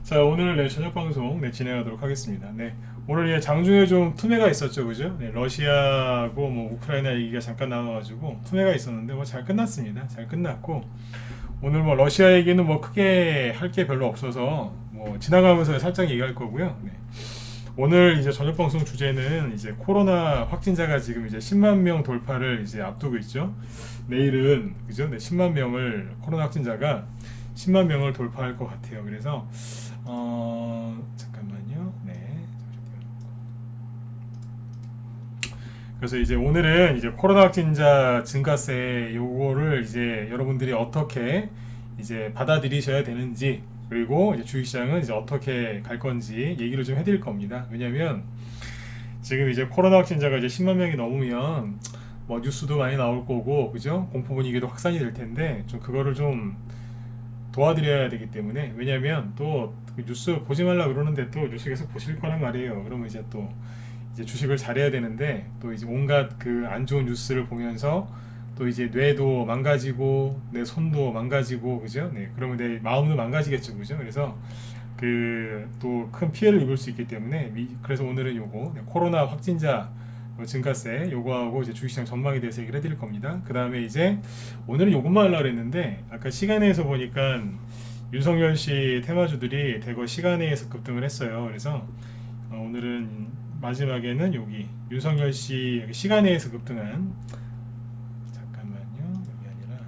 자, 오늘 저녁 방송 진행하도록 하겠습니다. 오늘 장중에 좀 투매가 있었죠, 그죠? 러시아하고 뭐 우크라이나 얘기가 잠깐 나와가지고 투매가 있었는데 뭐 잘 끝났습니다. 잘 끝났고 오늘 뭐 러시아 얘기는 뭐 크게 할 게 별로 없어서 뭐 지나가면서 살짝 얘기할 거고요. 오늘 이제 저녁 방송 주제는 이제 코로나 확진자가 지금 이제 10만 명 돌파를 이제 앞두고 있죠. 내일은 그죠? 10만 명을 코로나 확진자가 10만 명을 돌파할 것 같아요. 그래서 잠깐만요. 그래서 이제 오늘은 이제 코로나 확진자 증가세 요거를 이제 여러분들이 어떻게 이제 받아들이셔야 되는지, 그리고 이제 주식시장은 이제 어떻게 갈 건지 얘기를 좀 해드릴 겁니다. 왜냐면 지금 이제 코로나 확진자가 이제 10만 명이 넘으면 뭐 뉴스도 많이 나올 거고, 그죠? 공포 분위기도 확산이 될 텐데 좀 그거를 좀 도와드려야 되기 때문에, 왜냐면 또 뉴스 보지 말라 그러는데 또 뉴스 계속 보실 거란 말이에요. 그러면 이제 또 이제 주식을 잘해야 되는데 또 이제 온갖 그 안 좋은 뉴스를 보면서 또 이제 뇌도 망가지고 내 손도 망가지고, 그죠? 그러면 내 마음도 망가지겠죠, 그죠? 그래서 그 또 큰 피해를 입을 수 있기 때문에 그래서 오늘은 요거 코로나 확진자 증가세 요거하고 이제 주식시장 전망에 대해서 얘기를 해드릴 겁니다. 그 다음에 이제 오늘은 요것만 하려고 했는데 아까 시간에서 보니까 윤석열 씨 테마주들이 대거 시간에서 급등을 했어요. 그래서 오늘은 마지막에는 여기 윤석열 씨 여기 시간에서 급등한, 잠깐만요, 여기 아니라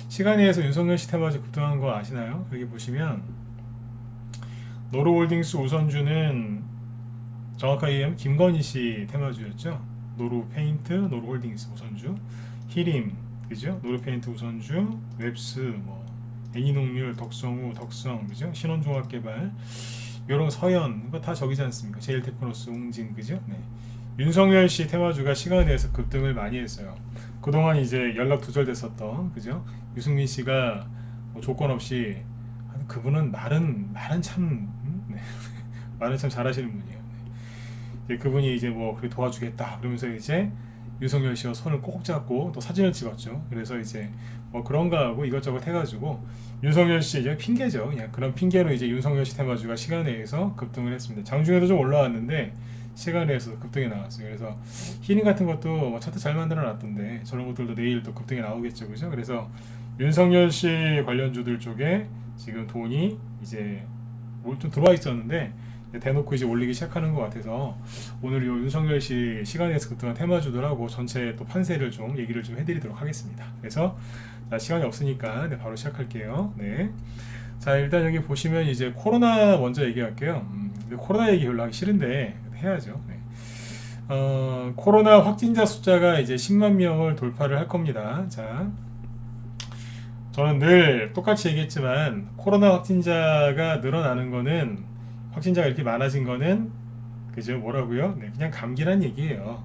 시간에서 윤석열 씨 테마주 급등한 거 아시나요? 여기 보시면 노루홀딩스 우선주는 정확하게 얘기하면 김건희 씨 테마주였죠. 노루페인트, 노루홀딩스 우선주, 히림, 그죠? 노루페인트 우선주, 웹스, 뭐 애니농률, 덕성우, 덕성, 그죠? 신원종합개발, 요런 서현, 이거 다 저기지 않습니까? 제일테크노스, 웅진, 그죠? 윤석열 씨 테마주가 시간에 대해서 급등을 많이 했어요. 그동안 이제 연락 두절됐었던, 그죠? 유승민 씨가 뭐 조건 없이, 그분은 말은 참, 말은 참 잘하시는 분이에요. 그분이 이제 뭐 그래 도와주겠다 그러면서 이제 윤석열 씨와 손을 꼭 잡고 또 사진을 찍었죠. 그래서 이제 뭐 그런가 하고 이것저것 해가지고 윤석열 씨 이제 핑계죠. 그냥 그런 핑계로 이제 윤석열 씨 테마주가 시간에 의해서 급등을 했습니다. 장중에도 좀 올라왔는데 시간에 의해서 급등이 나왔어요. 그래서 히링 같은 것도 뭐 차트 잘 만들어 놨던데 저런 것들도 내일 또 급등이 나오겠죠, 그죠? 그래서 윤석열 씨 관련주들 쪽에 지금 돈이 이제 좀 들어와 있었는데 대놓고 이제 올리기 시작하는 것 같아서 오늘 요 윤석열 씨 시간에서 급등한 테마주들하고 전체 또 판세를 좀 얘기를 좀 해드리도록 하겠습니다. 그래서 자, 시간이 없으니까 바로 시작할게요. 자, 일단 여기 보시면 이제 코로나 먼저 얘기할게요. 코로나 얘기 별로 하기 싫은데 해야죠. 코로나 확진자 숫자가 이제 10만 명을 돌파를 할 겁니다. 자, 저는 늘 똑같이 얘기했지만 코로나 확진자가 늘어나는 거는, 확진자가 이렇게 많아진 거는 그죠? 뭐라고요? 그냥 감기란 얘기예요.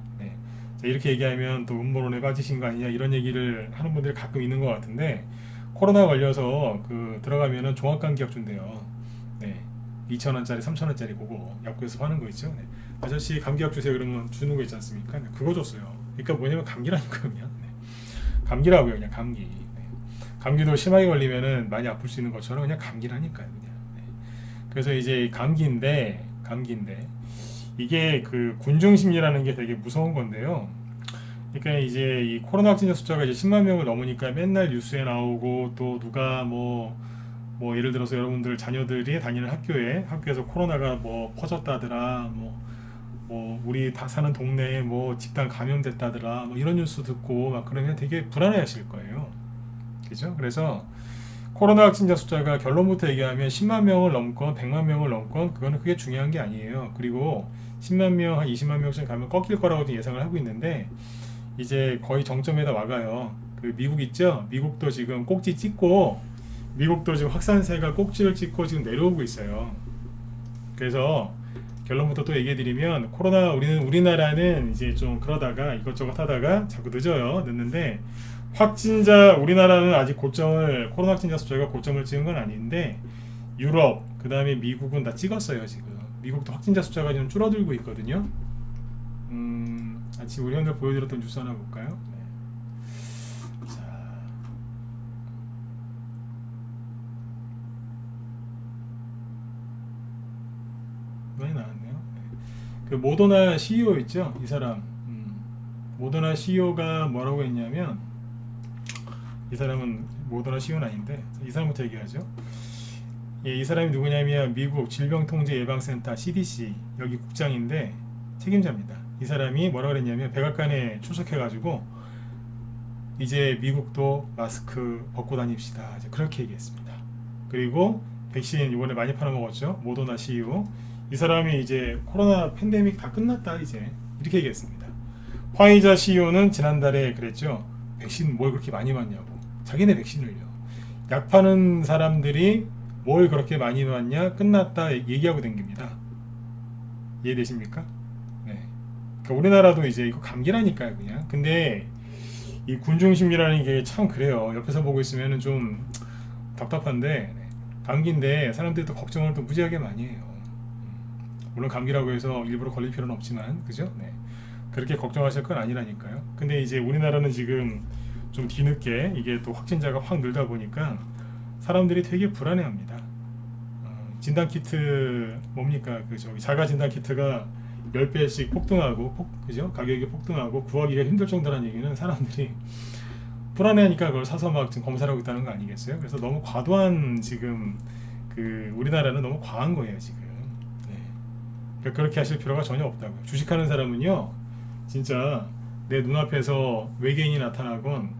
자, 이렇게 얘기하면 또 음모론에 빠지신 거 아니냐 이런 얘기를 하는 분들이 가끔 있는 것 같은데, 코로나 걸려서 그 들어가면은 종합감기약 준대요. 2,000원짜리, 3,000원짜리 그거 약국에서 파는 거 있죠. 아저씨 감기약 주세요 그러면 주는 거 있지 않습니까? 그거 줬어요. 그러니까 뭐냐면 감기라니까 그냥. 감기라고요, 그냥 감기. 감기도 심하게 걸리면은 많이 아플 수 있는 것처럼 그냥 감기라니까요, 그냥. 그래서 이제 감기인데 이게 그 군중심리라는 게 되게 무서운 건데요. 그러니까 이제 이 코로나 확진자 숫자가 이제 10만 명을 넘으니까 맨날 뉴스에 나오고 또 누가 뭐 예를 들어서 여러분들 자녀들이 다니는 학교에서 코로나가 뭐 퍼졌다더라, 뭐 우리 다 사는 동네에 뭐 집단 감염됐다더라, 뭐 이런 뉴스 듣고 막 그러면 되게 불안해하실 거예요. 그죠? 그래서 코로나 확진자 숫자가 결론부터 얘기하면 10만 명을 넘건 100만 명을 넘건 그거는 그게 중요한 게 아니에요. 그리고 10만 명, 한 20만 명쯤 가면 꺾일 거라고 예상을 하고 있는데 이제 거의 정점에다 와가요. 그 미국 있죠? 미국도 지금 꼭지 찍고, 미국도 지금 확산세가 꼭지를 찍고 지금 내려오고 있어요. 그래서 결론부터 또 얘기해드리면 우리나라는 이제 좀 그러다가 이것저것 하다가 자꾸 늦는데 우리나라는 아직 코로나 확진자 숫자가 고점을 찍은 건 아닌데 유럽, 그 다음에 미국은 다 찍었어요. 지금 미국도 확진자 숫자가 좀 줄어들고 있거든요. 지금 우리 형들 보여드렸던 뉴스 하나 볼까요? 자, 많이 나왔네요. 네. 그 모더나 CEO 있죠? 이 사람. 모더나 CEO가 뭐라고 했냐면, 이 사람은 모더나 CEO는 아닌데 이 사람부터 얘기하죠. 예, 이 사람이 누구냐면 미국 질병통제예방센터 CDC 여기 국장인데 책임자입니다. 이 사람이 뭐라 그랬냐면 백악관에 출석해가지고 이제 미국도 마스크 벗고 다닙시다. 이제 그렇게 얘기했습니다. 그리고 백신 이번에 많이 팔아먹었죠. 모더나 CEO. 이 사람이 이제 코로나 팬데믹 다 끝났다 이제 이렇게 얘기했습니다. 화이자 CEO는 지난달에 그랬죠. 백신 뭘 그렇게 많이 맞냐고. 자기네 백신을요. 약 파는 사람들이 뭘 그렇게 많이 맞냐? 끝났다 얘기하고 댕깁니다. 이해되십니까? 네. 그러니까 우리나라도 이제 이거 감기라니까요, 그냥. 근데 이 군중심리라는 게 참 그래요. 옆에서 보고 있으면 좀 답답한데 감기인데 사람들이 또 걱정을 또 무지하게 많이 해요. 물론 감기라고 해서 일부러 걸릴 필요는 없지만, 그죠? 네. 그렇게 걱정하실 건 아니라니까요. 근데 이제 우리나라는 지금 좀 뒤늦게 이게 또 확진자가 확 늘다 보니까 사람들이 되게 불안해합니다. 진단키트 뭡니까? 그 저기 자가 진단키트가 10배씩 폭등하고 그죠? 가격이 폭등하고 구하기가 힘들 정도라는 얘기는 사람들이 불안해하니까 그걸 사서 막 지금 검사를 하고 있다는 거 아니겠어요? 그래서 너무 과도한 지금 그 우리나라는 너무 과한 거예요 지금. 네. 그러니까 그렇게 하실 필요가 전혀 없다고요. 주식하는 사람은요 진짜 내 눈앞에서 외계인이 나타나건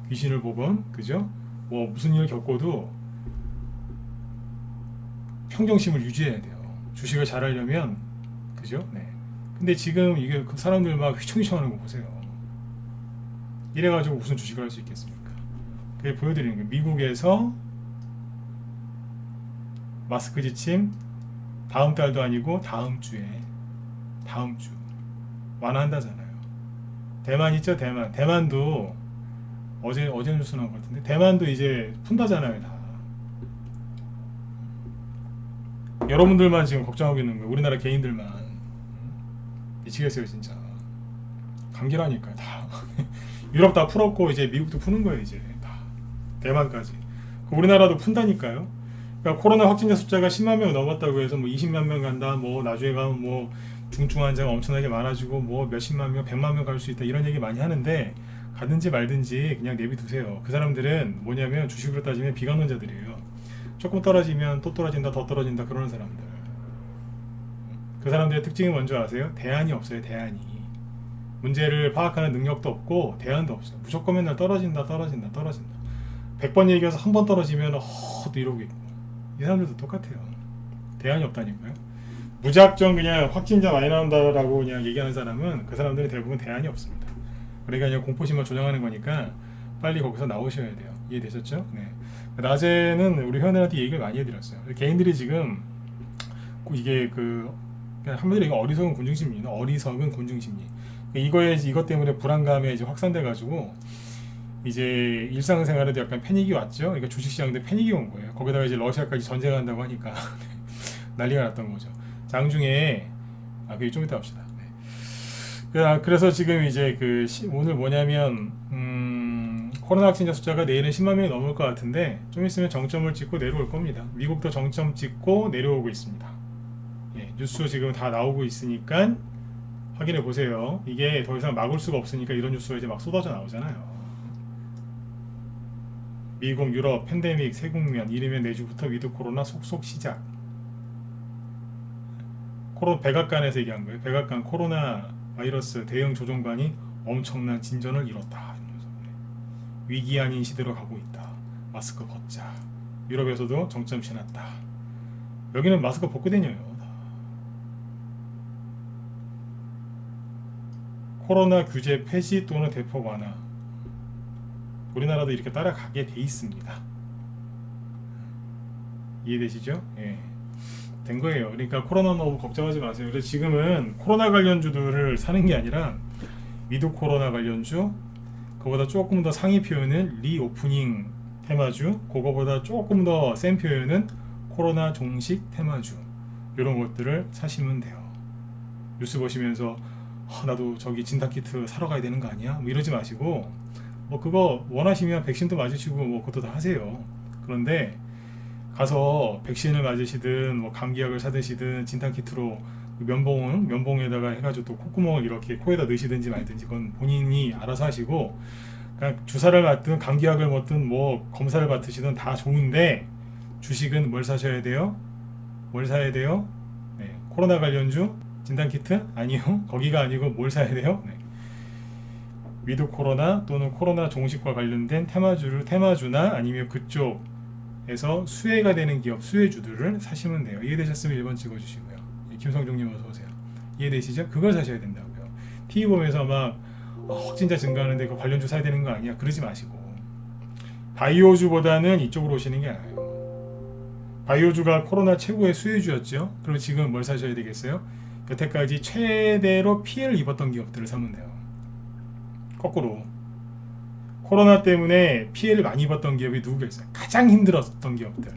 귀신을 보건 그죠? 뭐 무슨 일을 겪어도 평정심을 유지해야 돼요. 주식을 잘하려면 그죠? 네. 근데 지금 이게 그 사람들 막 휘청휘청하는 거 보세요. 이래가지고 무슨 주식을 할 수 있겠습니까? 그게 보여드리는 거예요. 미국에서 마스크 지침 다음 달도 아니고 다음 주 완화한다잖아요. 대만 있죠? 대만도 어제 뉴스 나온 것 같은데 대만도 이제 푼다잖아요. 다. 여러분들만 지금 걱정하고 있는 거예요. 우리나라 개인들만. 미치겠어요 진짜. 감기라니까요 다. 유럽 다 풀었고 이제 미국도 푸는 거예요 이제 다. 대만까지. 우리나라도 푼다니까요. 그러니까 코로나 확진자 숫자가 10만 명 넘었다고 해서 뭐 20만 명 간다, 뭐 나중에 가면 뭐 중증 환자가 엄청나게 많아지고 뭐 몇십만 명, 100만 명 갈 수 있다 이런 얘기 많이 하는데 가든지 말든지 그냥 내비두세요. 그 사람들은 뭐냐면 주식으로 따지면 비관론자들이에요. 조금 떨어지면 또 떨어진다, 더 떨어진다 그러는 사람들. 그 사람들의 특징이 뭔지 아세요? 대안이 없어요. 대안이. 문제를 파악하는 능력도 없고 대안도 없어요. 무조건 맨날 떨어진다. 100번 얘기해서 한 번 떨어지면 또 이러고 있고. 이 사람들도 똑같아요. 대안이 없다니까요. 무작정 그냥 확진자 많이 나온다라고 그냥 얘기하는 사람은 그 사람들은 대부분 대안이 없습니다. 그러니까 그냥 공포심을 조장하는 거니까 빨리 거기서 나오셔야 돼요. 이해되셨죠? 네. 낮에는 우리 회원들한테 얘기를 많이 해드렸어요. 개인들이 지금 이게 그 한마디로 이거 어리석은 군중심리는 어리석은 군중심리. 이것 때문에 불안감에 이제 확산돼가지고 이제 일상생활에도 약간 패닉이 왔죠. 그러니까 주식시장도 패닉이 온 거예요. 거기다가 이제 러시아까지 전쟁한다고 하니까 난리가 났던 거죠. 장중에 그게 좀 이따 합시다. 네. 그래서 지금 이제 오늘 뭐냐면 코로나 확진자 숫자가 내일은 10만 명이 넘을 것 같은데 좀 있으면 정점을 찍고 내려올 겁니다. 미국도 정점 찍고 내려오고 있습니다. 예, 뉴스 지금 다 나오고 있으니까 확인해 보세요. 이게 더 이상 막을 수가 없으니까 이런 뉴스가 이제 막 쏟아져 나오잖아요. 미국, 유럽, 팬데믹, 새 국면, 이르면 내주부터 위드 코로나 속속 시작. 백악관에서 얘기한 거예요. 백악관 코로나 바이러스 대응 조정관이 엄청난 진전을 이뤘다. 위기 아닌 시대로 가고 있다. 마스크 벗자. 유럽에서도 정점 지났다. 여기는 마스크 벗고 다녀요. 코로나 규제 폐지 또는 대폭 완화. 우리나라도 이렇게 따라가게 돼 있습니다. 이해되시죠? 예. 된 거예요. 그러니까 코로나 너무 걱정하지 마세요. 그래서 지금은 코로나 관련주들을 사는 게 아니라 위드 코로나 관련주, 그거보다 조금 더 상위 표현은 리오프닝 테마주, 그거보다 조금 더 센 표현은 코로나 종식 테마주, 이런 것들을 사시면 돼요. 뉴스 보시면서 나도 저기 진단키트 사러 가야 되는 거 아니야? 뭐 이러지 마시고 뭐 그거 원하시면 백신도 맞으시고 뭐 그것도 다 하세요. 그런데 가서 백신을 맞으시든 뭐 감기약을 사드시든 진탕키트로 면봉에다가 해가지고 또 콧구멍을 이렇게 코에다 넣으시든지 말든지 그건 본인이 알아서 하시고, 그러니까 주사를 맞든 감기약을 먹든 뭐 검사를 받으시든 다 좋은데, 주식은 뭘 사셔야 돼요? 뭘 사야 돼요? 네, 코로나 관련주 진단키트? 아니요. 거기가 아니고 뭘 사야 돼요? 네. 위드 코로나 또는 코로나 종식과 관련된 테마주나 아니면 그쪽에서 수혜가 되는 기업 수혜주들을 사시면 돼요. 이해되셨으면 1번 찍어주시고요. 김성종님 어서오세요. 이해되시죠? 그걸 사셔야 된다고요. TV 보면서 막 확진자 증가하는데 그 관련주 사야 되는 거 아니야? 그러지 마시고 바이오주보다는 이쪽으로 오시는 게 나아요. 바이오주가 코로나 최고의 수혜주였죠. 그럼 지금 뭘 사셔야 되겠어요? 여태까지 최대로 피해를 입었던 기업들을 사면 돼요. 거꾸로 코로나 때문에 피해를 많이 입었던 기업이 누구가 있어요? 가장 힘들었던 기업들.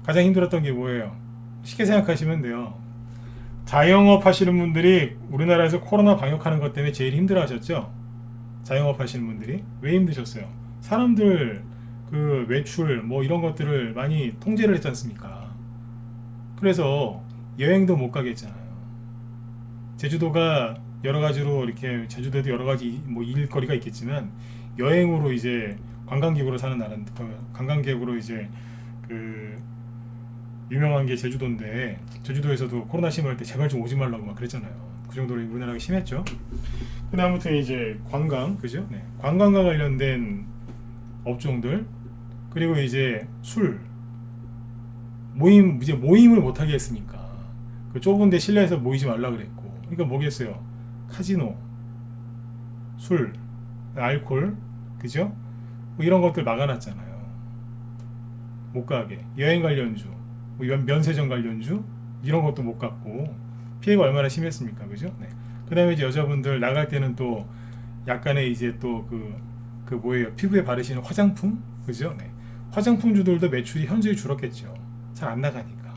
가장 힘들었던 게 뭐예요? 쉽게 생각하시면 돼요. 자영업 하시는 분들이 우리나라에서 코로나 방역하는 것 때문에 제일 힘들어 하셨죠? 자영업 하시는 분들이 왜 힘드셨어요? 사람들 그 외출 뭐 이런 것들을 많이 통제를 했지 않습니까? 그래서 여행도 못 가겠잖아요. 제주도가 여러 가지로 이렇게 제주도에도 여러 가지 뭐 일거리가 있겠지만 여행으로 이제 관광객으로 사는 나라는 관광객으로 이제 그 유명한 게 제주도인데, 제주도에서도 코로나 심할 때 제발 좀 오지 말라고 막 그랬잖아요. 그 정도로 우리나라가 심했죠. 근데 아무튼 이제 관광, 그죠? 네. 관광과 관련된 업종들, 그리고 이제 술 이제 모임을 못 하게 했으니까 그 좁은데 실내에서 모이지 말라 그랬고, 그러니까 뭐겠어요? 카지노, 술, 알코올, 그죠? 뭐 이런 것들 막아놨잖아요. 못 가게. 여행 관련주, 뭐 면세점 관련주 이런 것도 못 갔고 피해가 얼마나 심했습니까, 그죠? 네. 그다음에 이제 여자분들 나갈 때는 또 약간의 이제 또 그 뭐예요? 피부에 바르시는 화장품, 그죠? 네. 화장품주들도 매출이 현저히 줄었겠죠. 잘 안 나가니까.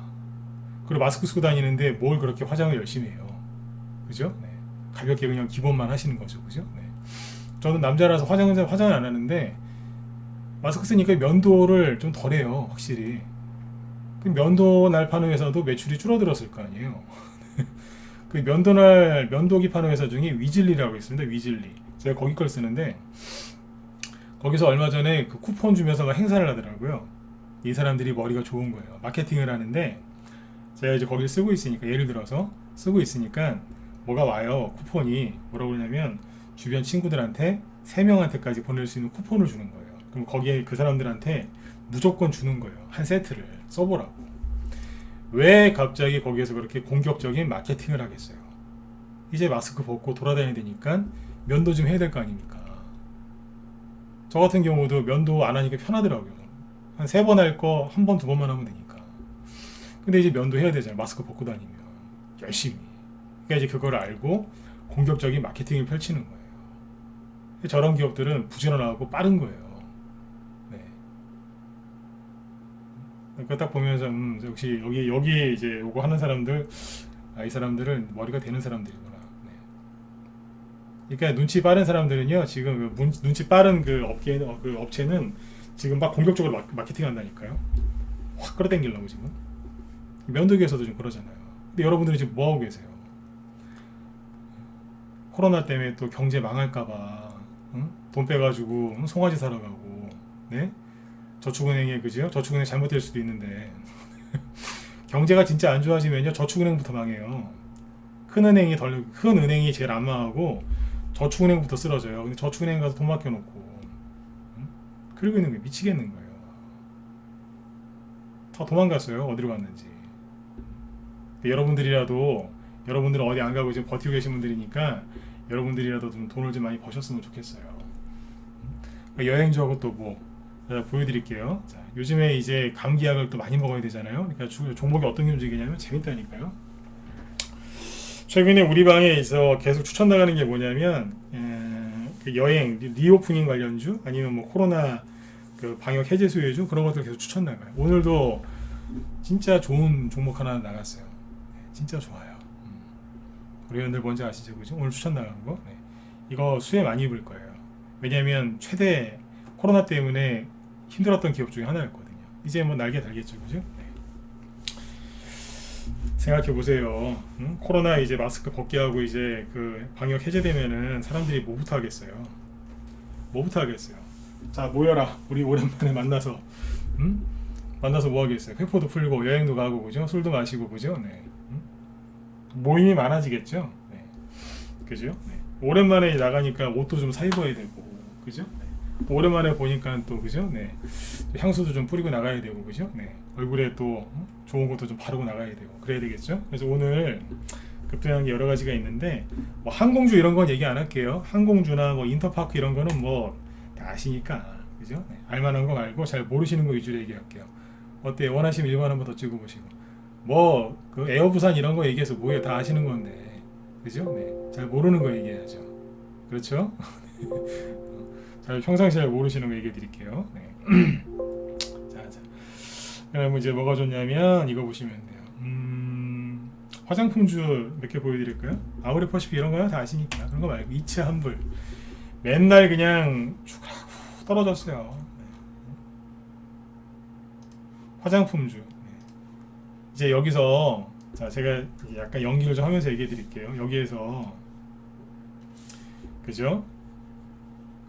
그리고 마스크 쓰고 다니는데 뭘 그렇게 화장을 열심히 해요, 그죠? 네. 가볍게 그냥 기본만 하시는 거죠, 그죠? 네. 저는 남자라서 화장을 안 하는데 마스크 쓰니까 면도를 좀 덜해요, 확실히. 그 면도 날 파는 회사도 매출이 줄어들었을 거 아니에요. 그 면도기 파는 회사 중에 위즐리라고 있습니다. 위즐리. 제가 거기 걸 쓰는데 거기서 얼마 전에 그 쿠폰 주면서 행사를 하더라고요. 이 사람들이 머리가 좋은 거예요. 마케팅을 하는데 제가 이제 거기를 쓰고 있으니까, 예를 들어서 쓰고 있으니까 뭐가 와요. 쿠폰이 뭐라고 그러냐면 주변 친구들한테 3명한테까지 보낼 수 있는 쿠폰을 주는 거예요. 그럼 거기에 그 사람들한테 무조건 주는 거예요. 한 세트를 써보라고. 왜 갑자기 거기에서 그렇게 공격적인 마케팅을 하겠어요? 이제 마스크 벗고 돌아다녀야 되니까 면도 좀 해야 될 거 아닙니까? 저 같은 경우도 면도 안 하니까 편하더라고요. 한 3번 할 거 1번, 2번만 하면 되니까. 근데 이제 면도 해야 되잖아요. 마스크 벗고 다니면. 열심히. 그러니까 이제 그걸 알고 공격적인 마케팅을 펼치는 거예요. 저런 기업들은 부지런하고 빠른 거예요. 네. 그러니까 딱 보면서 역시 여기 이제 요거 하는 사람들, 이 사람들은 머리가 되는 사람들이구나. 네. 그러니까 눈치 빠른 사람들은요, 지금 눈치 빠른 그 업체는 지금 막 공격적으로 마케팅 한다니까요. 확 끌어당기려고 지금. 면도기에서도 좀 그러잖아요. 근데 여러분들이 지금 뭐 하고 계세요? 코로나 때문에 또 경제 망할까봐 돈 빼가지고 송아지 사러 가고, 네? 저축은행에, 그죠? 저축은행 잘못될 수도 있는데 경제가 진짜 안 좋아지면요 저축은행부터 망해요. 큰 은행이 제일 안 망하고 저축은행부터 쓰러져요. 근데 저축은행 가서 돈 맡겨놓고 그러고 있는 게 미치겠는 거예요. 다 도망갔어요. 어디로 갔는지. 여러분들은 어디 안 가고 지금 버티고 계신 분들이니까 여러분들이라도 좀 돈을 좀 많이 버셨으면 좋겠어요. 여행주하고 또 뭐 보여드릴게요. 자, 요즘에 이제 감기약을 또 많이 먹어야 되잖아요. 그러니까 종목이 어떤 게 움직이냐면 재밌다니까요. 최근에 우리 방에서 계속 추천 나가는 게 뭐냐면 그 여행 리오프닝 관련주, 아니면 뭐 코로나 그 방역 해제 수혜주, 그런 것들 계속 추천 나가요. 오늘도 진짜 좋은 종목 하나 나갔어요. 진짜 좋아요. 우리 회원들 뭔지 아시죠, 그죠? 오늘 추천 나간 거. 네. 이거 수혜 많이 입을 거예요. 왜냐하면 최대 코로나 때문에 힘들었던 기업 중에 하나였거든요. 이제 뭐 날개 달겠죠, 그죠? 네. 생각해 보세요. 응? 코로나 이제 마스크 벗게 하고 이제 그 방역 해제되면은 사람들이 뭐부터 하겠어요? 뭐부터 하겠어요? 자, 모여라. 우리 오랜만에 만나서, 응? 만나서 뭐 하겠어요? 회포도 풀고 여행도 가고 그죠? 술도 마시고 그죠? 네. 응? 모임이 많아지겠죠? 네. 그죠? 네. 오랜만에 나가니까 옷도 좀 사 입어야 되고 그죠? 네. 또 오랜만에 보니까 또 그죠? 네. 향수도 좀 뿌리고 나가야 되고 그죠? 네. 얼굴에 또 좋은 것도 좀 바르고 나가야 되고 그래야 되겠죠? 그래서 오늘 급등한 게 여러 가지가 있는데 뭐 항공주 이런 건 얘기 안 할게요. 항공주나 뭐 인터파크 이런 거는 뭐 다 아시니까 그죠? 네. 알만한 거 말고 잘 모르시는 거 위주로 얘기할게요. 어때요? 원하시면 1번 한번 더 찍어보시고 뭐 그 에어부산 이런 거 얘기해서 뭐예요? 다 아시는 건데 그죠? 네. 잘 모르는 거 얘기해야죠. 그렇죠? 잘 평상시에 잘 모르시는 거 얘기해 드릴게요. 네. 자. 그럼 이제 뭐가 좋냐면 이거 보시면 돼요. 화장품주 몇 개 보여드릴까요? 아우레 퍼시픽 이런 거요 다 아시니까 그런 거 말고 이츠 환불 맨날 그냥 죽으라고 떨어졌어요. 네. 화장품주 이제 여기서 자 제가 약간 연기를 좀 하면서 얘기해 드릴게요. 여기에서 그죠?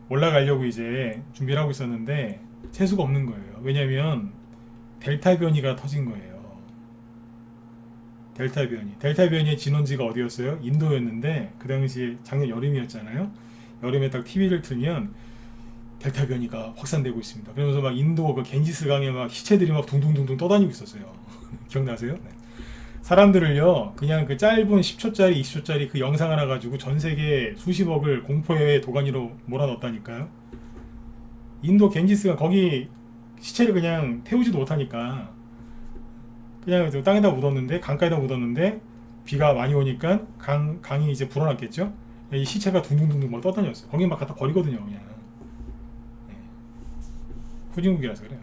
올라가려고 이제 준비를 하고 있었는데 재수가 없는 거예요. 왜냐면 델타 변이가 터진 거예요. 델타 변이의 진원지가 어디였어요? 인도였는데 그 당시 작년 여름이었잖아요. 여름에 딱 TV를 틀면 델타 변이가 확산되고 있습니다. 그러면서 막 인도 그 겐지스 강에 막 시체들이 막 둥둥둥둥 떠다니고 있었어요. 기억나세요? 네. 사람들을요 그냥 그 짧은 10초짜리 20초짜리 그 영상 하나 가지고 전 세계 수십억을 공포의 도가니로 몰아넣었다니까요. 인도 겐지스가 거기 시체를 그냥 태우지도 못하니까 그냥 땅에다 묻었는데 강가에다 묻었는데 비가 많이 오니까 강이 이제 불어났겠죠. 이 시체가 둥둥둥둥 막 떠다녔어요. 거기 막 갖다 버리거든요 그냥. 네. 후진국이라서 그래요.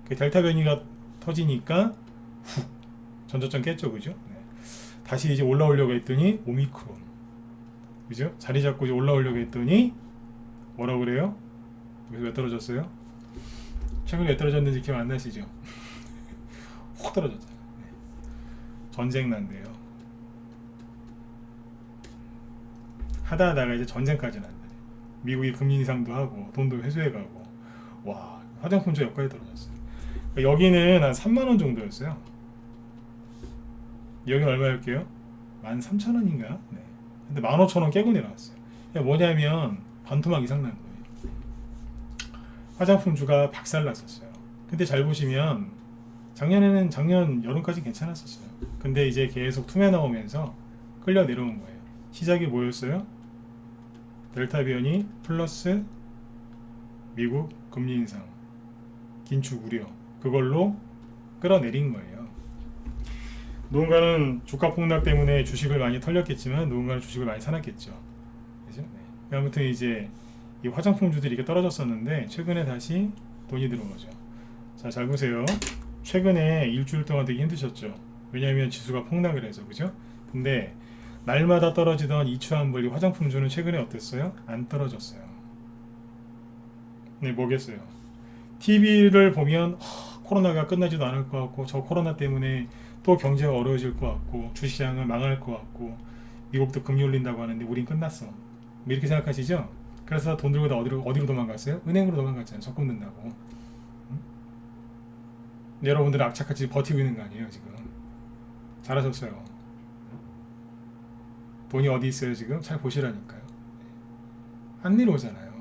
그 델타 변이가 터지니까 훅 전저점 깼죠, 그죠? 네. 다시 이제 올라오려고 했더니 오미크론, 그죠? 자리 잡고 이제 올라오려고 했더니 뭐라고 그래요? 여기서 왜 떨어졌어요? 최근에 왜 떨어졌는지 기억 안 나시죠? 훅 떨어졌잖아요. 네. 전쟁 난대요. 하다가 이제 전쟁까지 난대. 미국이 금리 인상도 하고 돈도 회수해가고 와 화장품주 여기까지 떨어졌어요. 그러니까 여기는 한 3만 원 정도였어요. 여기는 얼마였게요? 13,000원인가? 네. 근데 15,000원 깨고 내려왔어요. 뭐냐면 반토막 이상 난 거예요. 화장품주가 박살났었어요. 근데 잘 보시면 작년 여름까지 괜찮았었어요. 근데 이제 계속 투매 나오면서 끌려 내려온 거예요. 시작이 뭐였어요? 델타 변이 플러스 미국 금리 인상, 긴축 우려 그걸로 끌어내린 거예요. 누군가는 주가 폭락 때문에 주식을 많이 털렸겠지만 누군가는 주식을 많이 사놨겠죠. 그죠? 네. 아무튼 이제 이 화장품주들이 이렇게 떨어졌었는데 최근에 다시 돈이 들어오죠. 자, 잘 보세요. 최근에 일주일 동안 되게 힘드셨죠. 왜냐하면 지수가 폭락을 해서 그죠? 근데 날마다 떨어지던 이추한불리 화장품주는 최근에 어땠어요? 안 떨어졌어요. 네, 뭐겠어요? TV를 보면 코로나가 끝나지도 않을 것 같고 저 코로나 때문에 또 경제가 어려워질 것 같고 주시장은 망할 것 같고 미국도 금리 올린다고 하는데 우린 끝났어. 뭐 이렇게 생각하시죠? 그래서 돈 들고 다 어디로 도망갔어요? 은행으로 도망갔잖아요. 적금 든다고. 응? 여러분들은 악착같이 버티고 있는 거 아니에요 지금. 잘하셨어요. 돈이 어디 있어요 지금? 잘 보시라니까요. 안 내려오잖아요.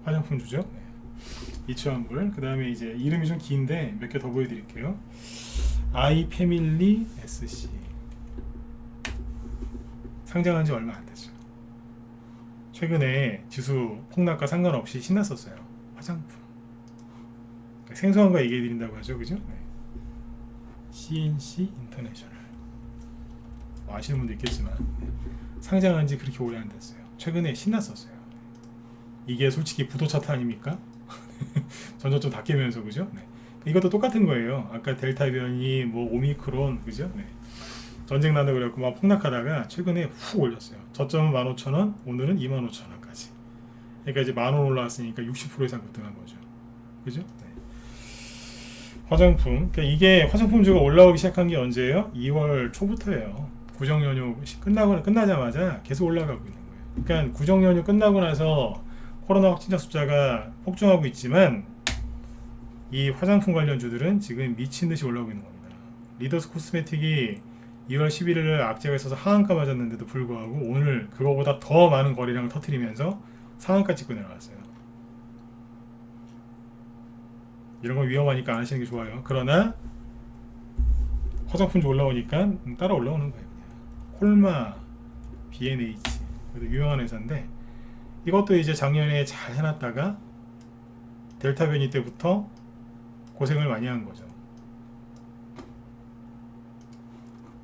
화장품 주죠. 네. 이추한불. 그 다음에 이제 이름이 좀 긴데 몇 개 더 보여드릴게요. 아이패밀리 SC 상장한 지 얼마 안 됐어요. 최근에 지수 폭락과 상관없이 신났었어요. 화장품. 생소한 거 얘기해 드린다고 하죠, 그죠? 네. CNC 인터내셔널. 뭐 아시는 분도 있겠지만 네. 상장한 지 그렇게 오래 안 됐어요. 최근에 신났었어요. 이게 솔직히 부도 차트 아닙니까? 전저점 다 깨면서 그죠? 네. 이것도 똑같은 거예요. 아까 델타 변이, 뭐 오미크론, 그죠? 네. 전쟁 난다고 그래갖고 막 폭락하다가 최근에 훅 올렸어요. 저점은 15,000원, 오늘은 25,000원까지. 그러니까 이제 10,000원 올라왔으니까 60% 이상 급등한 거죠. 그죠? 네. 화장품. 그러니까 이게 화장품주가 올라오기 시작한 게 언제예요? 2월 초부터예요. 구정 연휴 끝나자마자 계속 올라가고 있는 거예요. 그러니까 구정 연휴 끝나고 나서 코로나 확진자 숫자가 폭증하고 있지만 이 화장품 관련주들은 지금 미친 듯이 올라오고 있는 겁니다. 리더스 코스메틱이 2월 11일 악재가 있어서 하한가 맞았는데도 불구하고 오늘 그거보다 더 많은 거래량을 터뜨리면서 상한가 찍고 내려갔어요. 이런 거 위험하니까 안 하시는 게 좋아요. 그러나 화장품도 올라오니까 따라 올라오는 거예요. 콜마, B&H 유명한 회사인데 이것도 이제 작년에 잘 해놨다가 델타 변이 때부터 고생을 많이 한 거죠.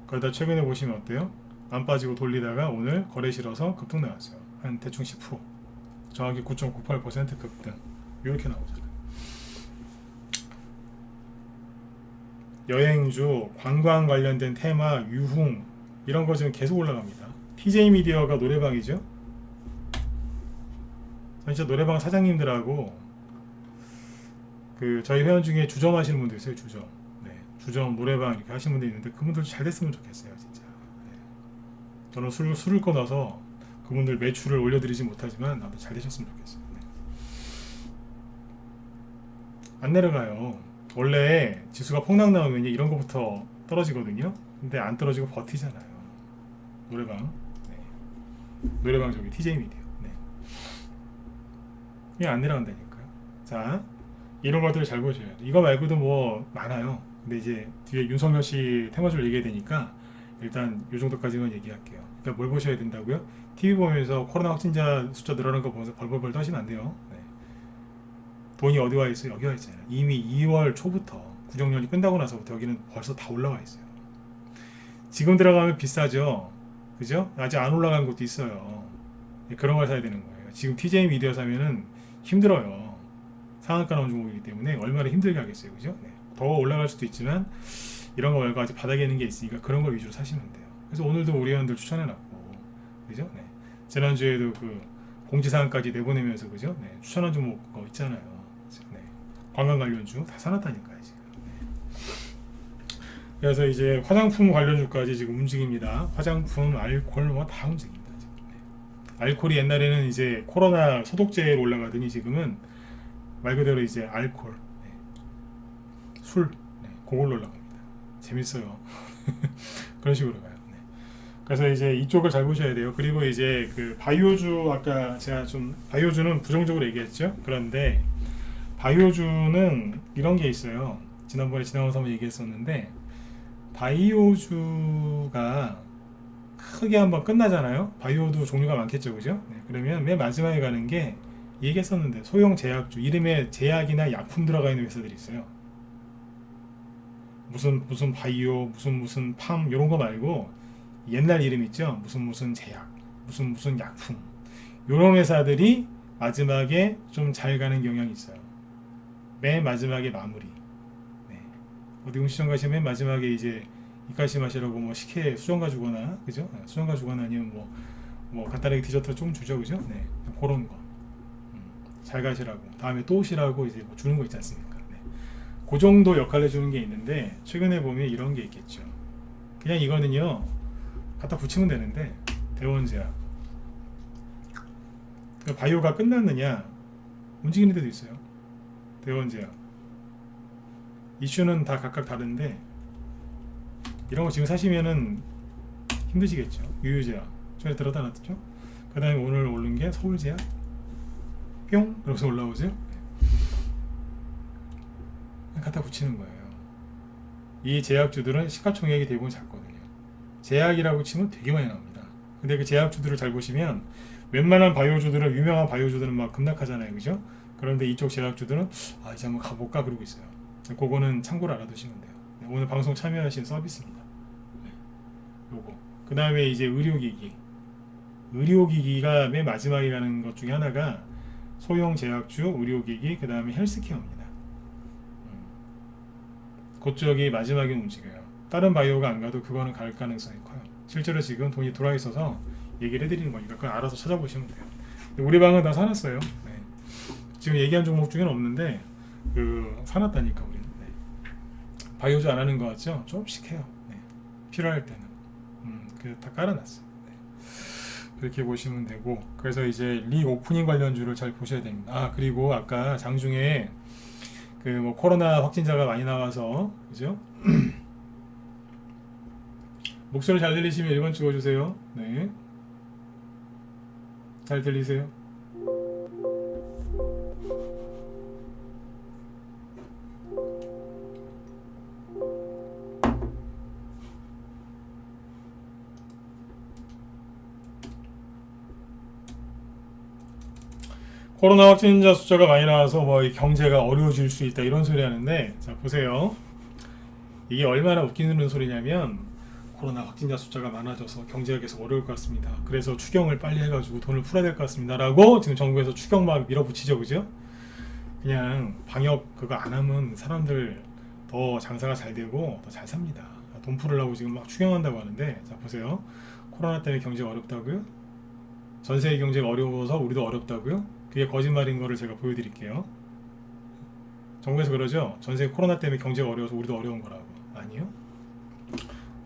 그러다 최근에 보시면 어때요? 안 빠지고 돌리다가 오늘 거래 실어서 급등 나왔어요. 한 대충 10%, 정확히 9.98% 급등. 이렇게 나오잖아요. 여행주, 관광 관련된 테마, 유흥 이런 거 지금 계속 올라갑니다. TJ 미디어가 노래방이죠. 진짜 노래방 사장님들하고 그 저희 회원 중에 주점 하시는 분도 있어요. 주점. 네. 주점 노래방 이렇게 하시는 분도 있는데 그분들 잘 됐으면 좋겠어요. 진짜. 네. 저는 술을 끊어서 그분들 매출을 올려드리지 못하지만 나도 잘 되셨으면 좋겠어요. 네. 안 내려가요. 원래 지수가 폭락 나오면 이런 거부터 떨어지거든요. 근데 안 떨어지고 버티잖아요. 노래방. 네. 노래방 저기 TJ 미디어. 네. 이게 안 내려간다니까요. 자, 이런 것들을 잘 보셔야 돼요. 이거 말고도 뭐 많아요. 근데 이제 뒤에 윤석열 씨 테마주를 얘기해야 되니까 일단 이 정도까지만 얘기할게요. 그러니까 뭘 보셔야 된다고요? TV 보면서 코로나 확진자 숫자 늘어나는 거 보면서 벌벌벌 떠시면 안 돼요. 네. 돈이 어디 와 있어요? 여기 와 있잖아요. 이미 2월 초부터 구정연이 끝나고 나서부터 여기는 벌써 다 올라와 있어요. 지금 들어가면 비싸죠. 그죠? 아직 안 올라간 것도 있어요. 그런 걸 사야 되는 거예요. 지금 TJ 미디어 사면은 힘들어요. 상한가 나온 종목이기 때문에 얼마나 힘들게 하겠어요. 그죠? 네. 더 올라갈 수도 있지만 이런 거 말고 아직 바닥에 있는 게 있으니까 그런 걸 위주로 사시면 돼요. 그래서 오늘도 우리 회원들 추천해놨고, 그죠? 네. 지난주에도 그 공지사항까지 내보내면서, 그죠? 네. 추천한 종목 있잖아요. 네. 관광 관련주 다 사놨다니까요, 지금. 네. 그래서 이제 화장품 관련주까지 지금 움직입니다. 화장품, 알코올 뭐 다 움직입니다. 지금. 네. 알코올이 옛날에는 이제 코로나 소독제로 올라가더니 지금은 말 그대로 이제 알코올, 네. 술, 네. 그걸로 올라갑니다. 재밌어요. 그런 식으로 가요. 네. 그래서 이제 이쪽을 잘 보셔야 돼요. 그리고 이제 그 바이오주, 아까 제가 좀 바이오주는 부정적으로 얘기했죠. 그런데 바이오주는 이런 게 있어요. 지난번에 지나가면서 한번 얘기했었는데 바이오주가 크게 한번 끝나잖아요. 바이오도 종류가 많겠죠, 그죠? 네. 그러면 맨 마지막에 가는 게 얘기했었는데 소형 제약주, 이름에 제약이나 약품 들어가 있는 회사들이 있어요. 무슨 바이오, 무슨 팜 이런 거 말고 옛날 이름 있죠. 무슨 제약, 무슨 약품 이런 회사들이 마지막에 좀 잘 가는 경향이 있어요. 맨 마지막에 마무리. 네. 어디 음식점 가시면 맨 마지막에 이제 이까시 마시라고 뭐 식혜 수정가 주거나, 그죠? 수정가 주거나 아니면 뭐 간단하게 디저트 좀 주죠, 그죠? 네. 그런 거. 잘 가시라고. 다음에 또 오시라고 이제 뭐 주는 거 있지 않습니까? 네. 그 정도 역할을 해주는 게 있는데 최근에 보면 이런 게 있겠죠. 그냥 이거는요 갖다 붙이면 되는데 대원제약 바이오가 끝났느냐 움직이는 데도 있어요. 대원제약 이슈는 다 각각 다른데 이런 거 지금 사시면은 힘드시겠죠. 유유제약 전에 들어다 놨죠. 그 다음에 오늘 오른 게 서울제약 뿅 이러면서 올라오죠. 갖다 붙이는 거예요. 이 제약주들은 시가총액이 대부분 작거든요. 제약이라고 치면 되게 많이 나옵니다. 근데 그 제약주들을 잘 보시면 웬만한 바이오주들은, 유명한 바이오주들은 막 급락하잖아요, 그죠? 그런데 이쪽 제약주들은 이제 한번 가볼까 그러고 있어요. 그거는 참고로 알아두시면 돼요. 네, 오늘 방송 참여하신 서비스입니다. 네, 요거. 그 다음에 이제 의료기기가 맨 마지막에 가는 것 중에 하나가 소형 제약주, 의료기기, 그 다음에 헬스케어입니다. 그쪽이 마지막에 움직여요. 다른 바이오가 안 가도 그거는 갈 가능성이 커요. 실제로 지금 돈이 들어와 있어서 얘기를 해드리는 거니까 그건 알아서 찾아보시면 돼요. 우리 방은 다 사놨어요. 네. 지금 얘기한 종목 중에는 없는데 사놨다니까 우리는. 네. 바이오주 안 하는 것 같죠? 조금씩 해요. 네. 필요할 때는. 그래서 다 깔아놨어요. 네. 그렇게 보시면 되고, 그래서 이제 리오프닝 관련주를 잘 보셔야 됩니다. 아, 그리고 아까 장중에 그 뭐 코로나 확진자가 많이 나와서, 그죠? 목소리 잘 들리시면 1번 찍어주세요. 네. 잘 들리세요? 코로나 확진자 숫자가 많이 나와서 뭐 경제가 어려워질 수 있다 이런 소리 하는데, 자 보세요. 이게 얼마나 웃기는 소리냐면, 코로나 확진자 숫자가 많아져서 경제가 계속 어려울 것 같습니다. 그래서 추경을 빨리 해가지고 돈을 풀어야 될 것 같습니다. 라고 지금 정부에서 추경 막 밀어붙이죠, 그죠? 그냥 방역 그거 안 하면 사람들 더 장사가 잘 되고 더 잘 삽니다. 돈 풀으려고 지금 막 추경한다고 하는데, 자 보세요. 코로나 때문에 경제가 어렵다고요? 전 세계 경제가 어려워서 우리도 어렵다고요? 그게 거짓말인 거를 제가 보여드릴게요. 정부에서 그러죠? 전 세계 코로나 때문에 경제가 어려워서 우리도 어려운 거라고. 아니요.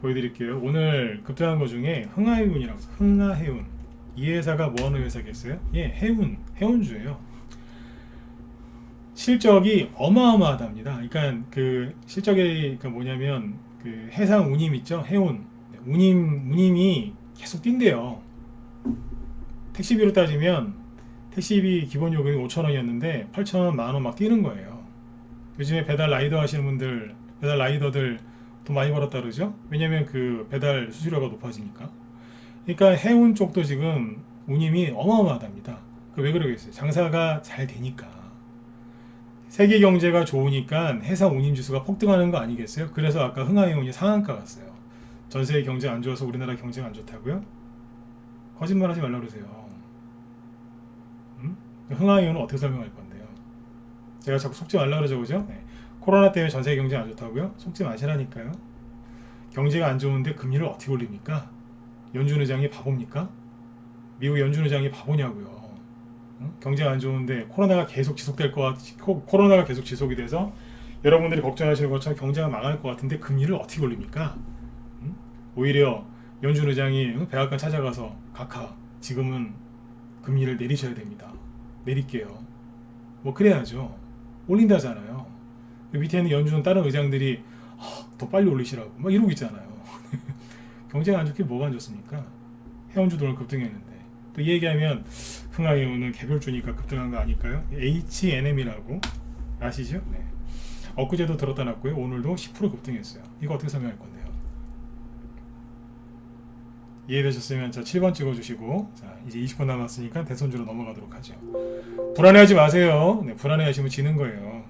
보여드릴게요. 오늘 급등한 거 중에 흥하해운이라고 해서, 흥하해운. 이 회사가 뭐 하는 회사겠어요? 예, 해운주예요. 실적이 어마어마하답니다. 그러니까 그 실적이 그러니까 뭐냐면 그 해상 운임 있죠? 해운. 운임이 계속 뛴대요. 택시비로 따지면 택시비 기본 요금이 5,000원이었는데 8,000원, 만원 막 뛰는 거예요. 요즘에 배달 라이더 하시는 분들, 배달 라이더들 돈 많이 벌었다 그러죠? 왜냐면 그 배달 수수료가 높아지니까. 그러니까 해운 쪽도 지금 운임이 어마어마하답니다. 왜 그러겠어요? 장사가 잘 되니까. 세계 경제가 좋으니까 해상 운임 지수가 폭등하는 거 아니겠어요? 그래서 아까 흥하해운이 상한가 갔어요. 전 세계 경제 안 좋아서 우리나라 경제가 안 좋다고요? 거짓말 하지 말라 그러세요. 흥하해운은 어떻게 설명할 건데요? 제가 자꾸 속지 말라 그러죠, 그죠? 네. 코로나 때문에 전 세계 경제 안 좋다고요? 속지 마시라니까요. 경제가 안 좋은데 금리를 어떻게 올립니까? 연준 의장이 바보입니까? 미국 연준 의장이 바보냐고요. 경제가 안 좋은데 코로나가 계속 코로나가 계속 지속이 돼서 여러분들이 걱정하시는 것처럼 경제가 망할 것 같은데 금리를 어떻게 올립니까? 오히려 연준 의장이 백악관 찾아가서 각하 지금은 금리를 내리셔야 됩니다. 내릴게요. 뭐 그래야죠. 올린다잖아요. 밑에 있는 연준 다른 의장들이 더 빨리 올리시라고 막 이러고 있잖아요. 경제가 안 좋게 뭐가 안 좋습니까? 해운주도 오늘 급등했는데 또 이 얘기하면 흥하해운은 개별주니까 급등한 거 아닐까요? H&M이라고 아시죠? 네. 엊그제도 들었다 놨고요. 오늘도 10% 급등했어요. 이거 어떻게 설명할 건데요? 이해되셨으면 자 7번 찍어주시고, 자 이제 20분 남았으니까 대선주로 넘어가도록 하죠. 불안해하지 마세요. 네, 불안해하시면 지는 거예요.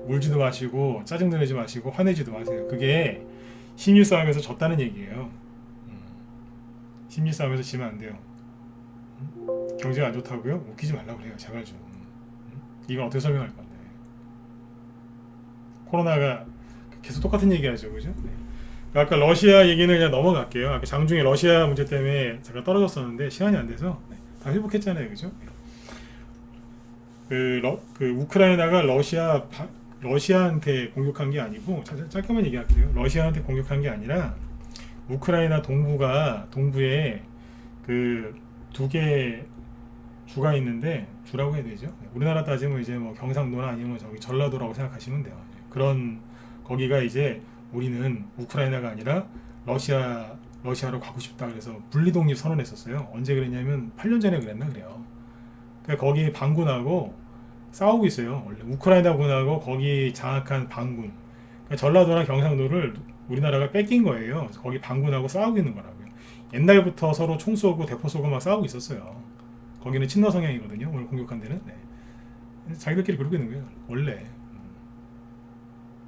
울지도 마시고 짜증도 내지 마시고 화내지도 마세요. 그게 심리 싸움에서 졌다는 얘기예요. 심리 싸움에서 지면 안 돼요. 경제가 안 좋다고요? 웃기지 말라고 그래요. 제발 좀. 이건 어떻게 설명할 건데? 코로나가 계속 똑같은 얘기하죠, 그죠? 네. 아까 러시아 얘기는 그냥 넘어갈게요. 아까 장중에 러시아 문제 때문에 제가 떨어졌었는데 시간이 안 돼서 다 회복했잖아요, 그죠? 그 우크라이나가 러시아한테 공격한 게 아니고, 짧게만 얘기할게요. 러시아한테 공격한 게 아니라 우크라이나 동부에 그 두 개 주가 있는데, 주라고 해야 되죠? 우리나라 따지면 이제 뭐 경상도나 아니면 저기 전라도라고 생각하시면 돼요. 그런 거기가 이제 우리는 우크라이나가 아니라 러시아로 가고 싶다 그래서 분리독립 선언했었어요. 언제 그랬냐면 8년 전에 그랬나 그래요. 그러니까 거기 반군하고 싸우고 있어요. 원래 우크라이나군하고 거기 장악한 반군. 그러니까 전라도나 경상도를 우리나라가 뺏긴 거예요. 그래서 거기 반군하고 싸우고 있는 거라고요. 옛날부터 서로 총 쏘고 대포 쏘고 막 싸우고 있었어요. 거기는 친러 성향이거든요. 오늘 공격한 데는. 네. 자기들끼리 그러고 있는 거예요. 원래.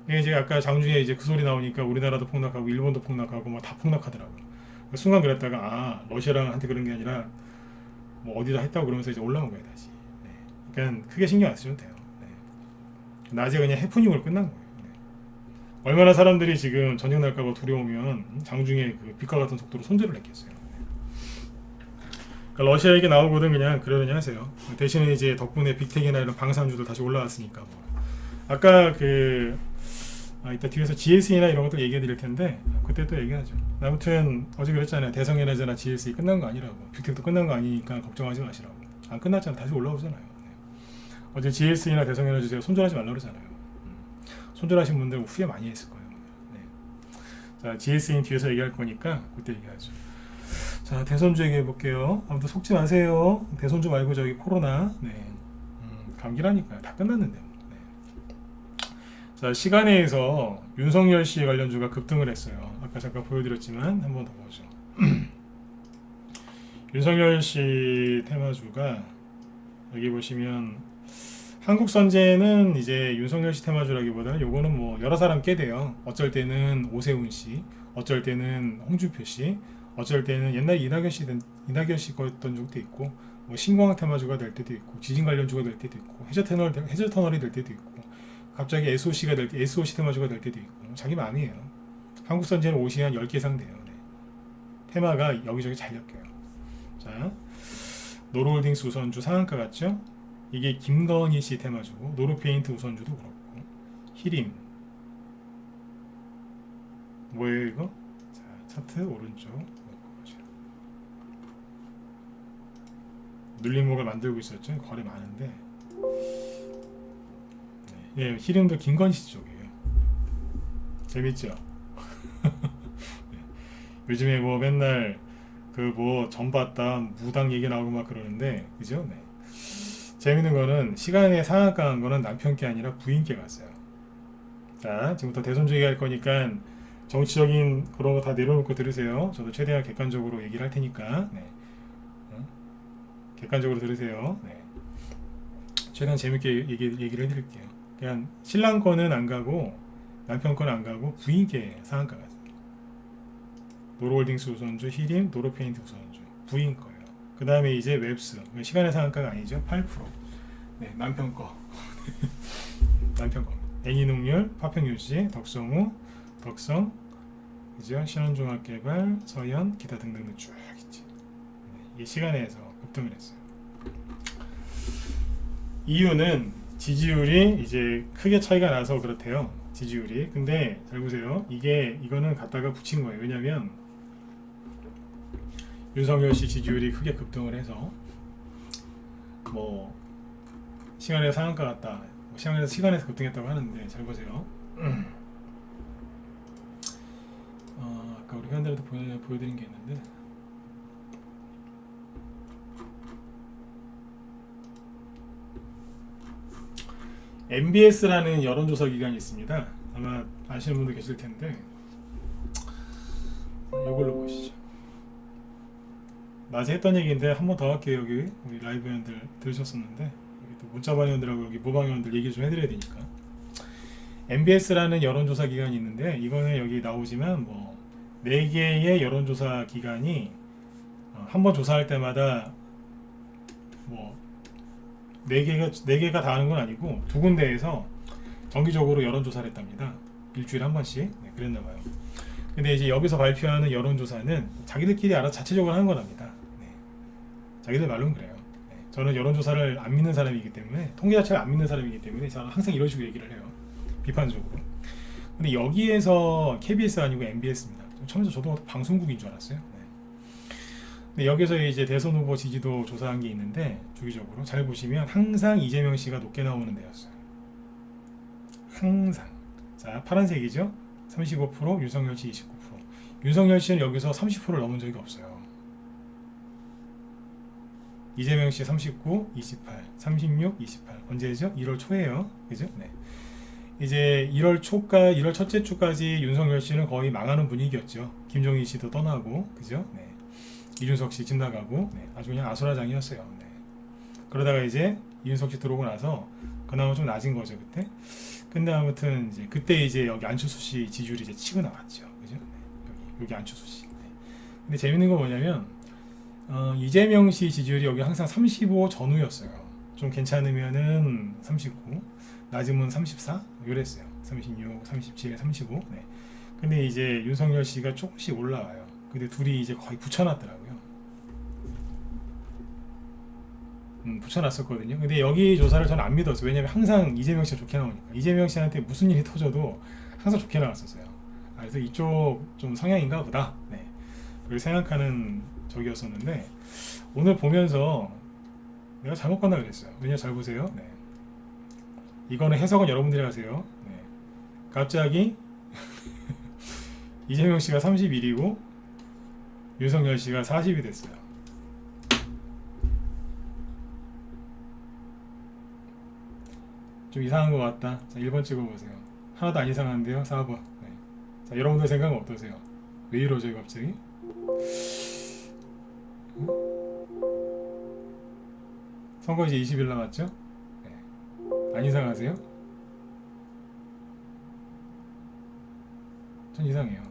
이게 이제 아까 장중에 이제 그 소리 나오니까 우리나라도 폭락하고 일본도 폭락하고 막 다 폭락하더라고요. 순간 그랬다가 러시아한테 그런 게 아니라 뭐 어디다 했다고 그러면서 이제 올라온 거예요 다시. 네. 그러니까 크게 신경 안 쓰셔도 돼요. 네. 낮에 그냥 해프닝으로 끝난 거예요. 네. 얼마나 사람들이 지금 전쟁 날까봐 두려우면 장중에 그 빛과 같은 속도로 손절을 했겠어요. 네. 그러니까 러시아 얘기 나오거든 그냥 그러려니 하세요. 대신에 이제 덕분에 빅텍이나 이런 방산주들 다시 올라왔으니까. 뭐. 아까 그 이따 뒤에서 GSE나 이런 것들 얘기해 드릴 텐데 그때 또 얘기하죠. 아무튼 어제 그랬잖아요. 대성연애제나 GSE 끝난 거 아니라고. 빅텍도 끝난 거 아니니까 걱정하지 마시라고. 안 끝났잖아. 다시 올라오잖아요. 네. 어제 GSE나 대성연애제 제가 손절하지 말라 그러잖아요. 손절하신 분들 후회 많이 했을 거예요. 네. 자, GSE는 뒤에서 얘기할 거니까 그때 얘기하죠. 자, 대선주 얘기해 볼게요. 아무튼 속지 마세요. 대선주 말고 저기 코로나. 네. 감기라니까요. 다 끝났는데. 네. 자, 시간에서 윤석열 씨 관련주가 급등을 했어요. 아까 잠깐 보여드렸지만 한 번 더 보죠. 윤석열 씨 테마주가 여기 보시면 한국선제는 이제 윤석열 씨 테마주라기보다는 요거는 뭐 여러 사람 껴대요. 어쩔 때는 오세훈 씨, 어쩔 때는 홍준표 씨, 어쩔 때는 옛날 이낙연 씨 거였던 적도 있고, 뭐 신공항 테마주가 될 때도 있고, 지진 관련주가 될 때도 있고, 해저 터널이 될 때도 있고, 갑자기 SOC 테마주가 될 때도 있고, 자기 마음이에요. 한국선제는 옷이 한 10개 이상 돼요. 네. 테마가 여기저기 잘 엮여요. 자, 노르홀딩스 우선주 상한가 같죠? 이게 김건희 씨 테마주고, 노르페인트 우선주도 그렇고, 히림 뭐예요 이거? 자, 차트 오른쪽 눌림목을 만들고 있었죠. 거래 많은데, 네, 히림도 김건희 씨 쪽이에요. 재밌죠? 네. 요즘에 뭐 맨날 그 뭐 전봤다 무당 얘기 나오고 막 그러는데, 그죠? 네. 재밌는 거는 시간에 상한가 한 거는 남편께 아니라 부인께 갔어요. 자, 지금부터 대선주 얘기할 거니까 정치적인 그런 거 다 내려놓고 들으세요. 저도 최대한 객관적으로 얘기를 할 테니까. 네. 객관적으로 들으세요. 네. 최대한 재밌게 얘기를 해드릴게요. 그냥 신랑 거는 안 가고 남편 거는 안 가고 부인께 상한가 갔어요. 노르홀딩스 우선주, 히림, 노르페인트 우선주, 부인 거예요. 그 다음에 이제 웹스, 시간의 상한가가 아니죠. 8%. 네, 남편 거. 남편 거. 애니농률, 파평유지, 덕성우, 덕성, 그죠? 신원종합개발, 서현, 기타 등등 쭉 있지. 네, 이게 시간에서 급등을 했어요. 이유는 지지율이 이제 크게 차이가 나서 그렇대요. 지지율이. 근데 잘 보세요. 이거는 갖다가 붙인 거예요. 왜냐면 윤석열 씨 지지율이 크게 급등을 해서 뭐 시간에서 상한가 같다. 시간에서 급등했다고 하는데, 잘 보세요. 아까 우리 회원들한테 보여드린 게 있는데, MBS라는 여론조사 기관이 있습니다. 아마 아시는 분도 계실 텐데, 이걸로 보시죠. 낮에 했던 얘기인데 한 번 더 할게요. 여기 우리 라이브 회원들 들으셨었는데, 여기 또 문자반 회원들하고 여기 모방 회원들 얘기 좀 해드려야 되니까. MBS라는 여론조사 기관이 있는데, 이거는 여기 나오지만 뭐 4개의 여론조사 기관이 한 번 조사할 때마다 뭐 4개가 다 하는 건 아니고 2군데에서 정기적으로 여론조사를 했답니다. 일주일에 한 번씩. 네, 그랬나봐요. 근데 이제 여기서 발표하는 여론조사는 자기들끼리 알아서 자체적으로 하는 거랍니다. 네. 자기들 말로는 그래요. 네. 저는 여론조사를 안 믿는 사람이기 때문에, 통계 자체를 안 믿는 사람이기 때문에 저는 항상 이런 식으로 얘기를 해요. 비판적으로. 근데 여기에서 KBS 아니고 MBS입니다. 처음에 저도 방송국인 줄 알았어요. 네. 근데 여기서 이제 대선 후보 지지도 조사한 게 있는데, 주기적으로 잘 보시면 항상 이재명 씨가 높게 나오는 데였어요. 항상. 자, 파란색이죠? 35%, 윤석열 씨 29%. 윤석열 씨는 여기서 30%를 넘은 적이 없어요. 이재명 씨 39, 28, 36, 28. 언제죠? 1월 초예요. 그죠? 네. 이제 1월 첫째 주까지 윤석열 씨는 거의 망하는 분위기였죠. 김종인 씨도 떠나고, 그죠? 네. 이준석 씨 집 나가고, 네. 아주 그냥 아수라장이었어요. 네. 그러다가 이제 이준석 씨 들어오고 나서 그나마 좀 낮은 거죠, 그때. 근데 아무튼 이제 그때 이제 여기 안철수 씨 지지율이 이제 치고 나왔죠, 그죠? 네. 여기 안철수 씨. 네. 근데 재밌는 건 뭐냐면, 이재명 씨 지지율이 여기 항상 35 전후였어요. 좀 괜찮으면은 39, 낮으면 34 이랬어요. 36, 37, 35. 네. 근데 이제 윤석열 씨가 조금씩 올라와요. 근데 둘이 이제 거의 붙여놨더라고요. 붙여놨었거든요. 근데 여기 조사를 저는 안 믿었어요. 왜냐면 항상 이재명 씨가 좋게 나오니까. 이재명 씨한테 무슨 일이 터져도 항상 좋게 나왔었어요. 그래서 이쪽 좀 성향인가 보다. 네. 그렇게 생각하는 적이었었는데 오늘 보면서 내가 잘못 봤나 그랬어요. 왜냐 잘 보세요. 네. 이거는 해석은 여러분들이 하세요. 네. 갑자기 이재명 씨가 31이고 윤석열 씨가 40이 됐어요. 좀 이상한 것 같다. 자, 1번 찍어보세요. 하나도 안 이상한데요. 4번. 네. 자, 여러분들 생각은 어떠세요? 왜 이러죠, 갑자기? 선거 이제 20일 남았죠? 네. 안 이상하세요? 전 이상해요.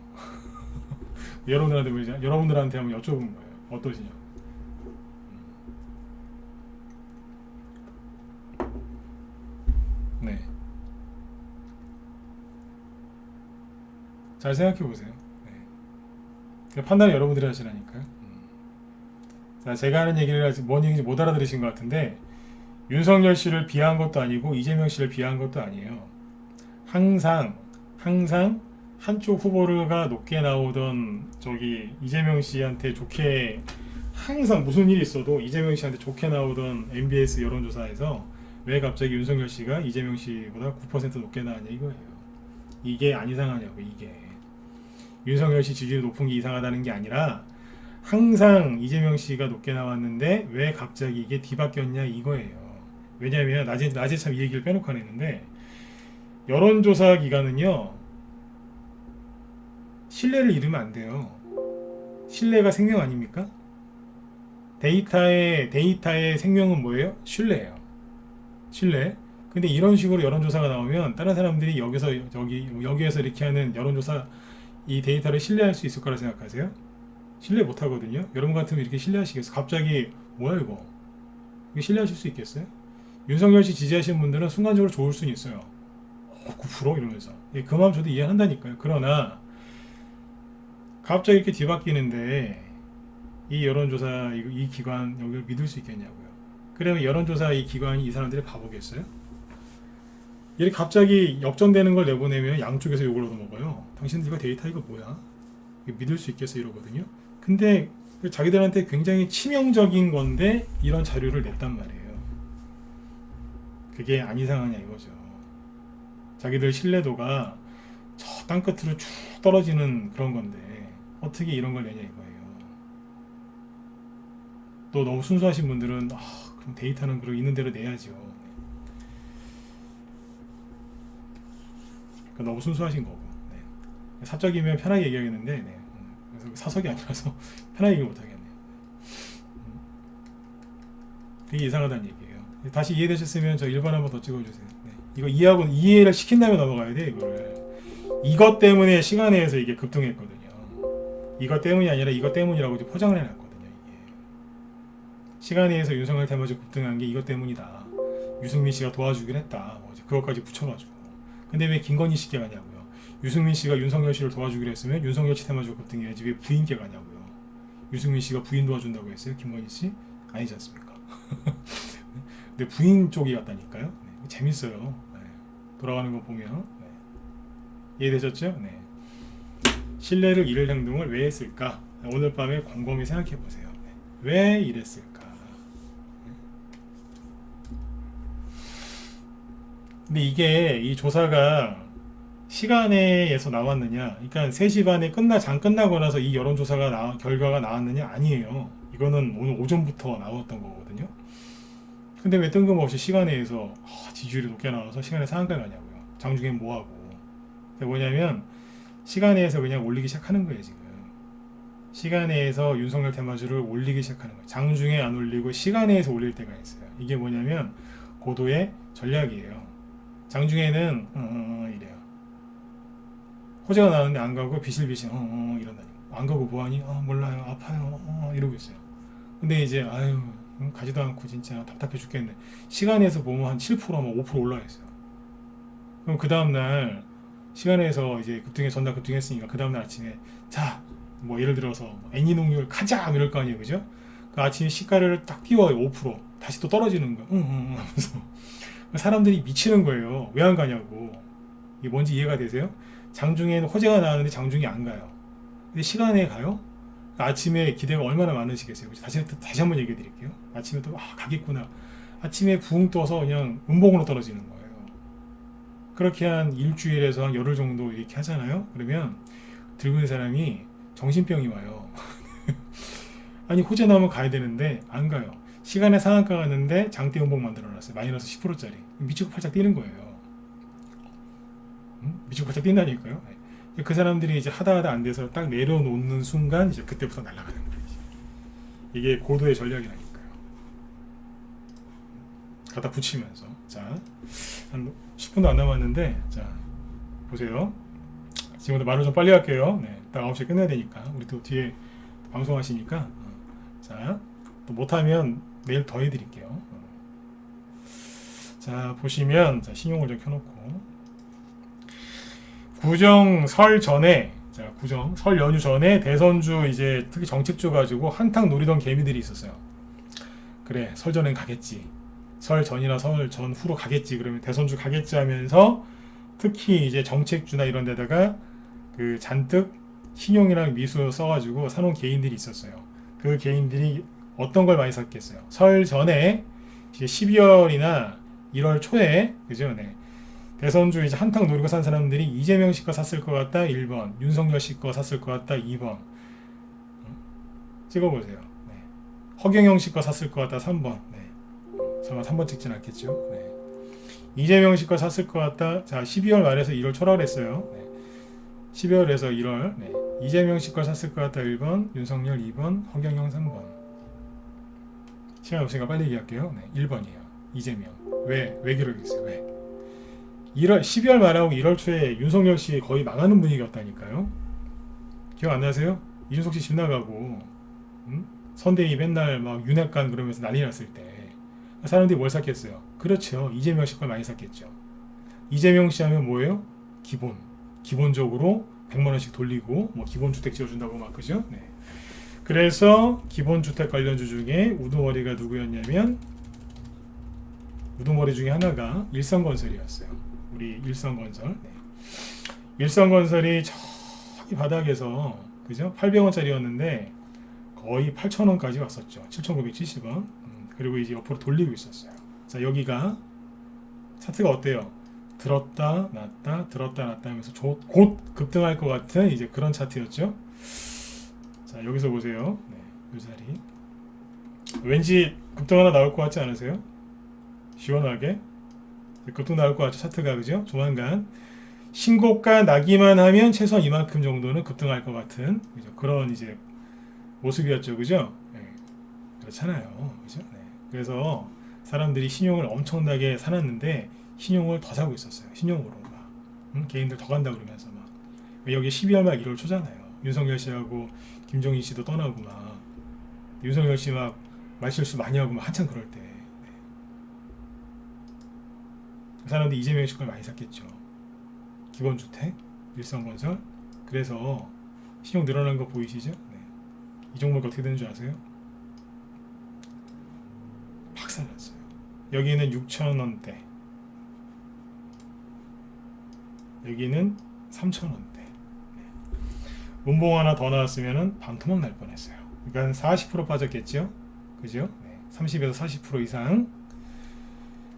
여러분들한테 한번 여쭤본 거예요. 어떠시냐? 네. 잘 생각해 보세요. 네. 판단은 여러분들이 하시라니까요. 자, 제가 하는 얘기를 아직 뭔 얘기인지 못 알아들으신 것 같은데 윤석열 씨를 비하한 것도 아니고 이재명 씨를 비하한 것도 아니에요. 항상 한쪽 후보가 높게 나오던 저기 이재명 씨한테 좋게 항상 무슨 일이 있어도 이재명 씨한테 좋게 나오던 MBS 여론조사에서 왜 갑자기 윤석열 씨가 이재명 씨보다 9% 높게 나왔냐 이거예요. 이게 안 이상하냐고. 이게 윤석열 씨 지지율이 높은 게 이상하다는 게 아니라 항상 이재명 씨가 높게 나왔는데 왜 갑자기 이게 뒤바뀌었냐 이거예요. 왜냐하면 낮에 참 이 얘기를 빼놓고 안 했는데 여론조사 기관은요 신뢰를 잃으면 안 돼요. 신뢰가 생명 아닙니까? 데이터의 생명은 뭐예요? 신뢰예요. 신뢰. 근데 이런 식으로 여론조사가 나오면 다른 사람들이 여기에서 이렇게 하는 여론조사 이 데이터를 신뢰할 수 있을 거라 생각하세요? 신뢰 못 하거든요. 여러분 같으면 이렇게 신뢰하시겠어요? 갑자기 뭐야 이거? 이게 신뢰하실 수 있겠어요? 윤석열 씨 지지하시는 분들은 순간적으로 좋을 수는 있어요. 9% 이러면서. 그 마음 저도 이해한다니까요. 그러나 갑자기 이렇게 뒤바뀌는데 이 여론조사 이 기관 여기를 믿을 수 있겠냐고요. 그러면 여론조사 이 기관이 이 사람들이 바보겠어요? 이렇게 갑자기 역전되는 걸 내보내면 양쪽에서 욕을 얻어먹어요. 당신들 이거 데이터 이거 뭐야? 이거 믿을 수 있겠어 이러거든요. 근데 자기들한테 굉장히 치명적인 건데 이런 자료를 냈단 말이에요. 그게 안 이상하냐 이거죠. 자기들 신뢰도가 저 땅끝으로 쭉 떨어지는 그런 건데 어떻게 이런 걸 내냐 이거예요. 또 너무 순수하신 분들은 그럼 데이터는 그럼 있는 대로 내야죠. 그러니까 너무 순수하신 거고. 네. 사적이면 편하게 얘기하겠는데 네. 그래서 사석이 아니라서 편하게 얘기 못하겠네요. 되게 이상하다는 얘기예요. 다시 이해되셨으면 저 1번 한번 더 찍어주세요. 네. 이거 이해를 시킨 다음에 넘어가야 돼 이거를. 이것 때문에 시간에서 이게 급등했거든요. 이것 때문이 아니라 이것 때문이라고 이제 포장을 해놨거든요. 이게. 시간에서 윤석열 테마주 급등한 게 이것 때문이다. 유승민 씨가 도와주긴 했다. 뭐 이제 그것까지 붙여가지고. 근데 왜 김건희 씨께 가냐고요. 유승민 씨가 윤석열 씨를 도와주기로 했으면 윤석열 씨 테마주 급등해야지 왜 부인께 가냐고요. 유승민 씨가 부인 도와준다고 했어요. 김건희 씨? 아니지 않습니까? 근데 부인 쪽이 갔다니까요. 네. 재밌어요. 네. 돌아가는 거 보면. 네. 이해되셨죠? 네. 신뢰를 잃을 행동을 왜 했을까? 오늘 밤에 곰곰이 생각해 보세요. 네. 왜 이랬을까? 근데 이게 이 조사가 시간에서 나왔느냐? 그러니까 3시 반에 장 끝나고 나서 이 여론조사가 결과가 나왔느냐? 아니에요. 이거는 오늘 오전부터 나왔던 거거든요. 근데 왜 뜬금없이 시간에서 지지율이 높게 나와서 시간에 상한가 가냐고요. 장중에 뭐하고. 뭐냐면 시간에서 그냥 올리기 시작하는 거예요 지금. 시간에서 윤석열 테마주를 올리기 시작하는 거예요. 장중에 안 올리고 시간에서 올릴 때가 있어요. 이게 뭐냐면 고도의 전략이에요. 장중에는 이래요. 호재가 나는데 안 가고 비실비실 이런다니까. 안 가고 뭐하니? 몰라요. 아파요. 이러고 있어요. 근데 이제 가지도 않고 진짜 답답해 죽겠네. 시간에서 보면 한 7%, 5% 올라와 있어요. 그럼 그 다음날 시간에서 이제 전날 급등했으니까 그 다음날 아침에 자, 뭐 예를 들어서 애니농률 가자 이럴 거 아니에요, 그죠? 그 아침에 시가를 딱 띄워요, 5%. 다시 또 떨어지는 거야. 하면서 사람들이 미치는 거예요. 왜 안 가냐고. 이게 뭔지 이해가 되세요? 장중에는 호재가 나왔는데 장중이 안 가요. 근데 시간에 가요? 아침에 기대가 얼마나 많으시겠어요? 다시 한번 얘기해 드릴게요. 아침에 또 가겠구나. 아침에 붕 떠서 그냥 음봉으로 떨어지는 거예요. 그렇게 한 일주일에서 한 열흘 정도 이렇게 하잖아요. 그러면 들고 있는 사람이 정신병이 와요. 아니 호재 나오면 가야 되는데 안 가요. 시간에 상한가 갔는데 장대 음봉 만들어놨어요. 마이너스 10%짜리. 미치고 팔짝 뛰는 거예요. 미치고 팔짝 뛴다니까요. 네. 그 사람들이 이제 하다 안 돼서 딱 내려놓는 순간 이제 그때부터 날아가는 거예요. 이게 고도의 전략이라니까요. 갖다 붙이면서 자, 한 10분도 안 남았는데 자 보세요. 지금부터 말을 좀 빨리 할게요. 네, 딱 9시에 끝내야 되니까 우리 또 뒤에 방송하시니까 자, 또 못하면 내일 더 해드릴게요. 자 보시면 자, 신용을 좀 켜놓고 구정 설 전에 자 구정 설 연휴 전에 대선주 이제 특히 정책주 가지고 한탕 노리던 개미들이 있었어요. 그래 설 전엔 가겠지. 설 전이나 설 전후로 가겠지. 그러면 대선주 가겠지 하면서 특히 이제 정책주나 이런 데다가 그 잔뜩 신용이랑 미수 써가지고 사놓은 개인들이 있었어요. 그 개인들이 어떤 걸 많이 샀겠어요. 설 전에 이제 12월이나 1월 초에 그죠? 네. 대선주 이제 한탕 노리고 산 사람들이 이재명 씨 거 샀을 것 같다 1번, 윤석열 씨 거 샀을 것 같다 2번. 찍어보세요. 네. 허경영 씨 거 샀을 것 같다 3번. 네. 설마 3번 찍진 않겠죠. 네. 이재명 씨 거 샀을 것 같다. 자 12월 말에서 1월 초라고 했어요. 네. 12월에서 1월. 네. 이재명 씨 거 샀을 것 같다 1번, 윤석열 2번, 허경영 3번. 시간 없으니까 빨리 얘기할게요. 네. 1번이에요. 이재명. 왜 그러겠어요? 왜? 12월 말하고 1월 초에 윤석열 씨 거의 망하는 분위기였다니까요. 기억 안 나세요? 이준석 씨 집 나가고 선대위 맨날 막 윤핵관 그러면서 난리 났을 때 사람들이 뭘 샀겠어요? 그렇죠. 이재명 씨 걸 많이 샀겠죠. 이재명 씨 하면 뭐예요? 기본적으로 100만 원씩 돌리고 뭐 기본주택 지어준다고 막 그죠? 네. 그래서 기본주택 관련주 중에 우두머리가 누구였냐면 우두머리 중에 하나가 일성건설이었어요. 우리 일성건설. 네. 일성건설이 저기 바닥에서 그죠? 800원짜리였는데 거의 8,000원까지 왔었죠. 7,970원. 그리고 이제 옆으로 돌리고 있었어요. 자 여기가 차트가 어때요? 들었다 놨다 들었다 놨다 하면서 곧 급등할 것 같은 이제 그런 차트였죠. 자 여기서 보세요. 네, 이 자리 왠지 급등 하나 나올 것 같지 않으세요? 시원하게 급등 나올 것 같죠. 차트가 그죠? 조만간 신고가 나기만 하면 최소한 이만큼 정도는 급등할 것 같은 그죠? 그런 이제 모습이었죠. 그죠? 네, 그렇잖아요. 그죠? 네. 그래서 사람들이 신용을 엄청나게 사놨는데 신용을 더 사고 있었어요. 신용으로 막 개인들 더 간다 그러면서 막 여기 12월 말 1월 초잖아요. 윤석열 씨하고 김종인 씨도 떠나고 막 윤석열 씨 막 말실수 많이 하고 막 한참 그럴 때 그 사람들이 이재명 씨 걸 많이 샀겠죠. 기본주택, 일성건설. 그래서 신용 늘어난 거 보이시죠? 네. 이 종목 어떻게 되는 줄 아세요? 박살났어요. 여기는 6,000원대, 여기는 3,000원대. 운봉 하나 더 나왔으면 반토막 날 뻔했어요. 그러니까 40% 빠졌겠죠? 그죠? 네. 30에서 40% 이상.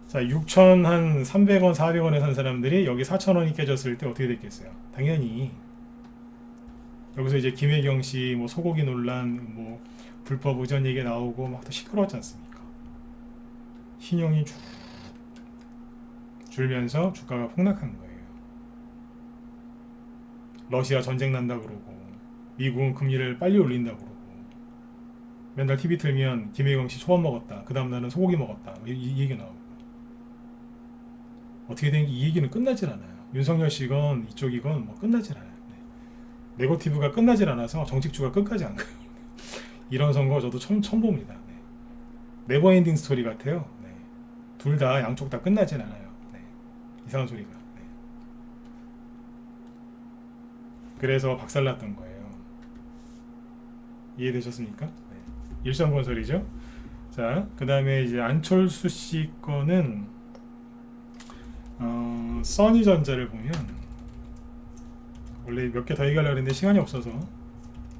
자, 6,000 한 300원, 400원에 산 사람들이 여기 4,000원이 깨졌을 때 어떻게 됐겠어요? 당연히 여기서 이제 김혜경 씨 뭐 소고기 논란, 뭐 불법 의전 얘기 나오고 막 또 시끄러웠지 않습니까? 신용이 쭉 줄면서 주가가 폭락한 거예요. 러시아 전쟁 난다 그러고 미국은 금리를 빨리 올린다 그러고 맨날 TV 틀면 김혜경 씨 초밥 먹었다. 그 다음 날은 소고기 먹었다. 이 얘기 나오고 어떻게 된 게 이 얘기는 끝나질 않아요. 윤석열 씨건 이쪽이건 뭐 끝나질 않아요. 네. 네거티브가 끝나질 않아서 정책주가 끝까지 안 가요. 이런 선거 저도 처음 봅니다. 네. 네버엔딩 스토리 같아요. 네. 둘 다 양쪽 다 끝나질 않아요. 네. 이상한 소리가. 네. 그래서 박살났던 거예요. 이해되셨습니까? 네. 일성건설이죠. 자, 그 다음에 이제 안철수 씨 거는 써니전자를 보면 원래 몇 개 더 얘기하려고 했는데 시간이 없어서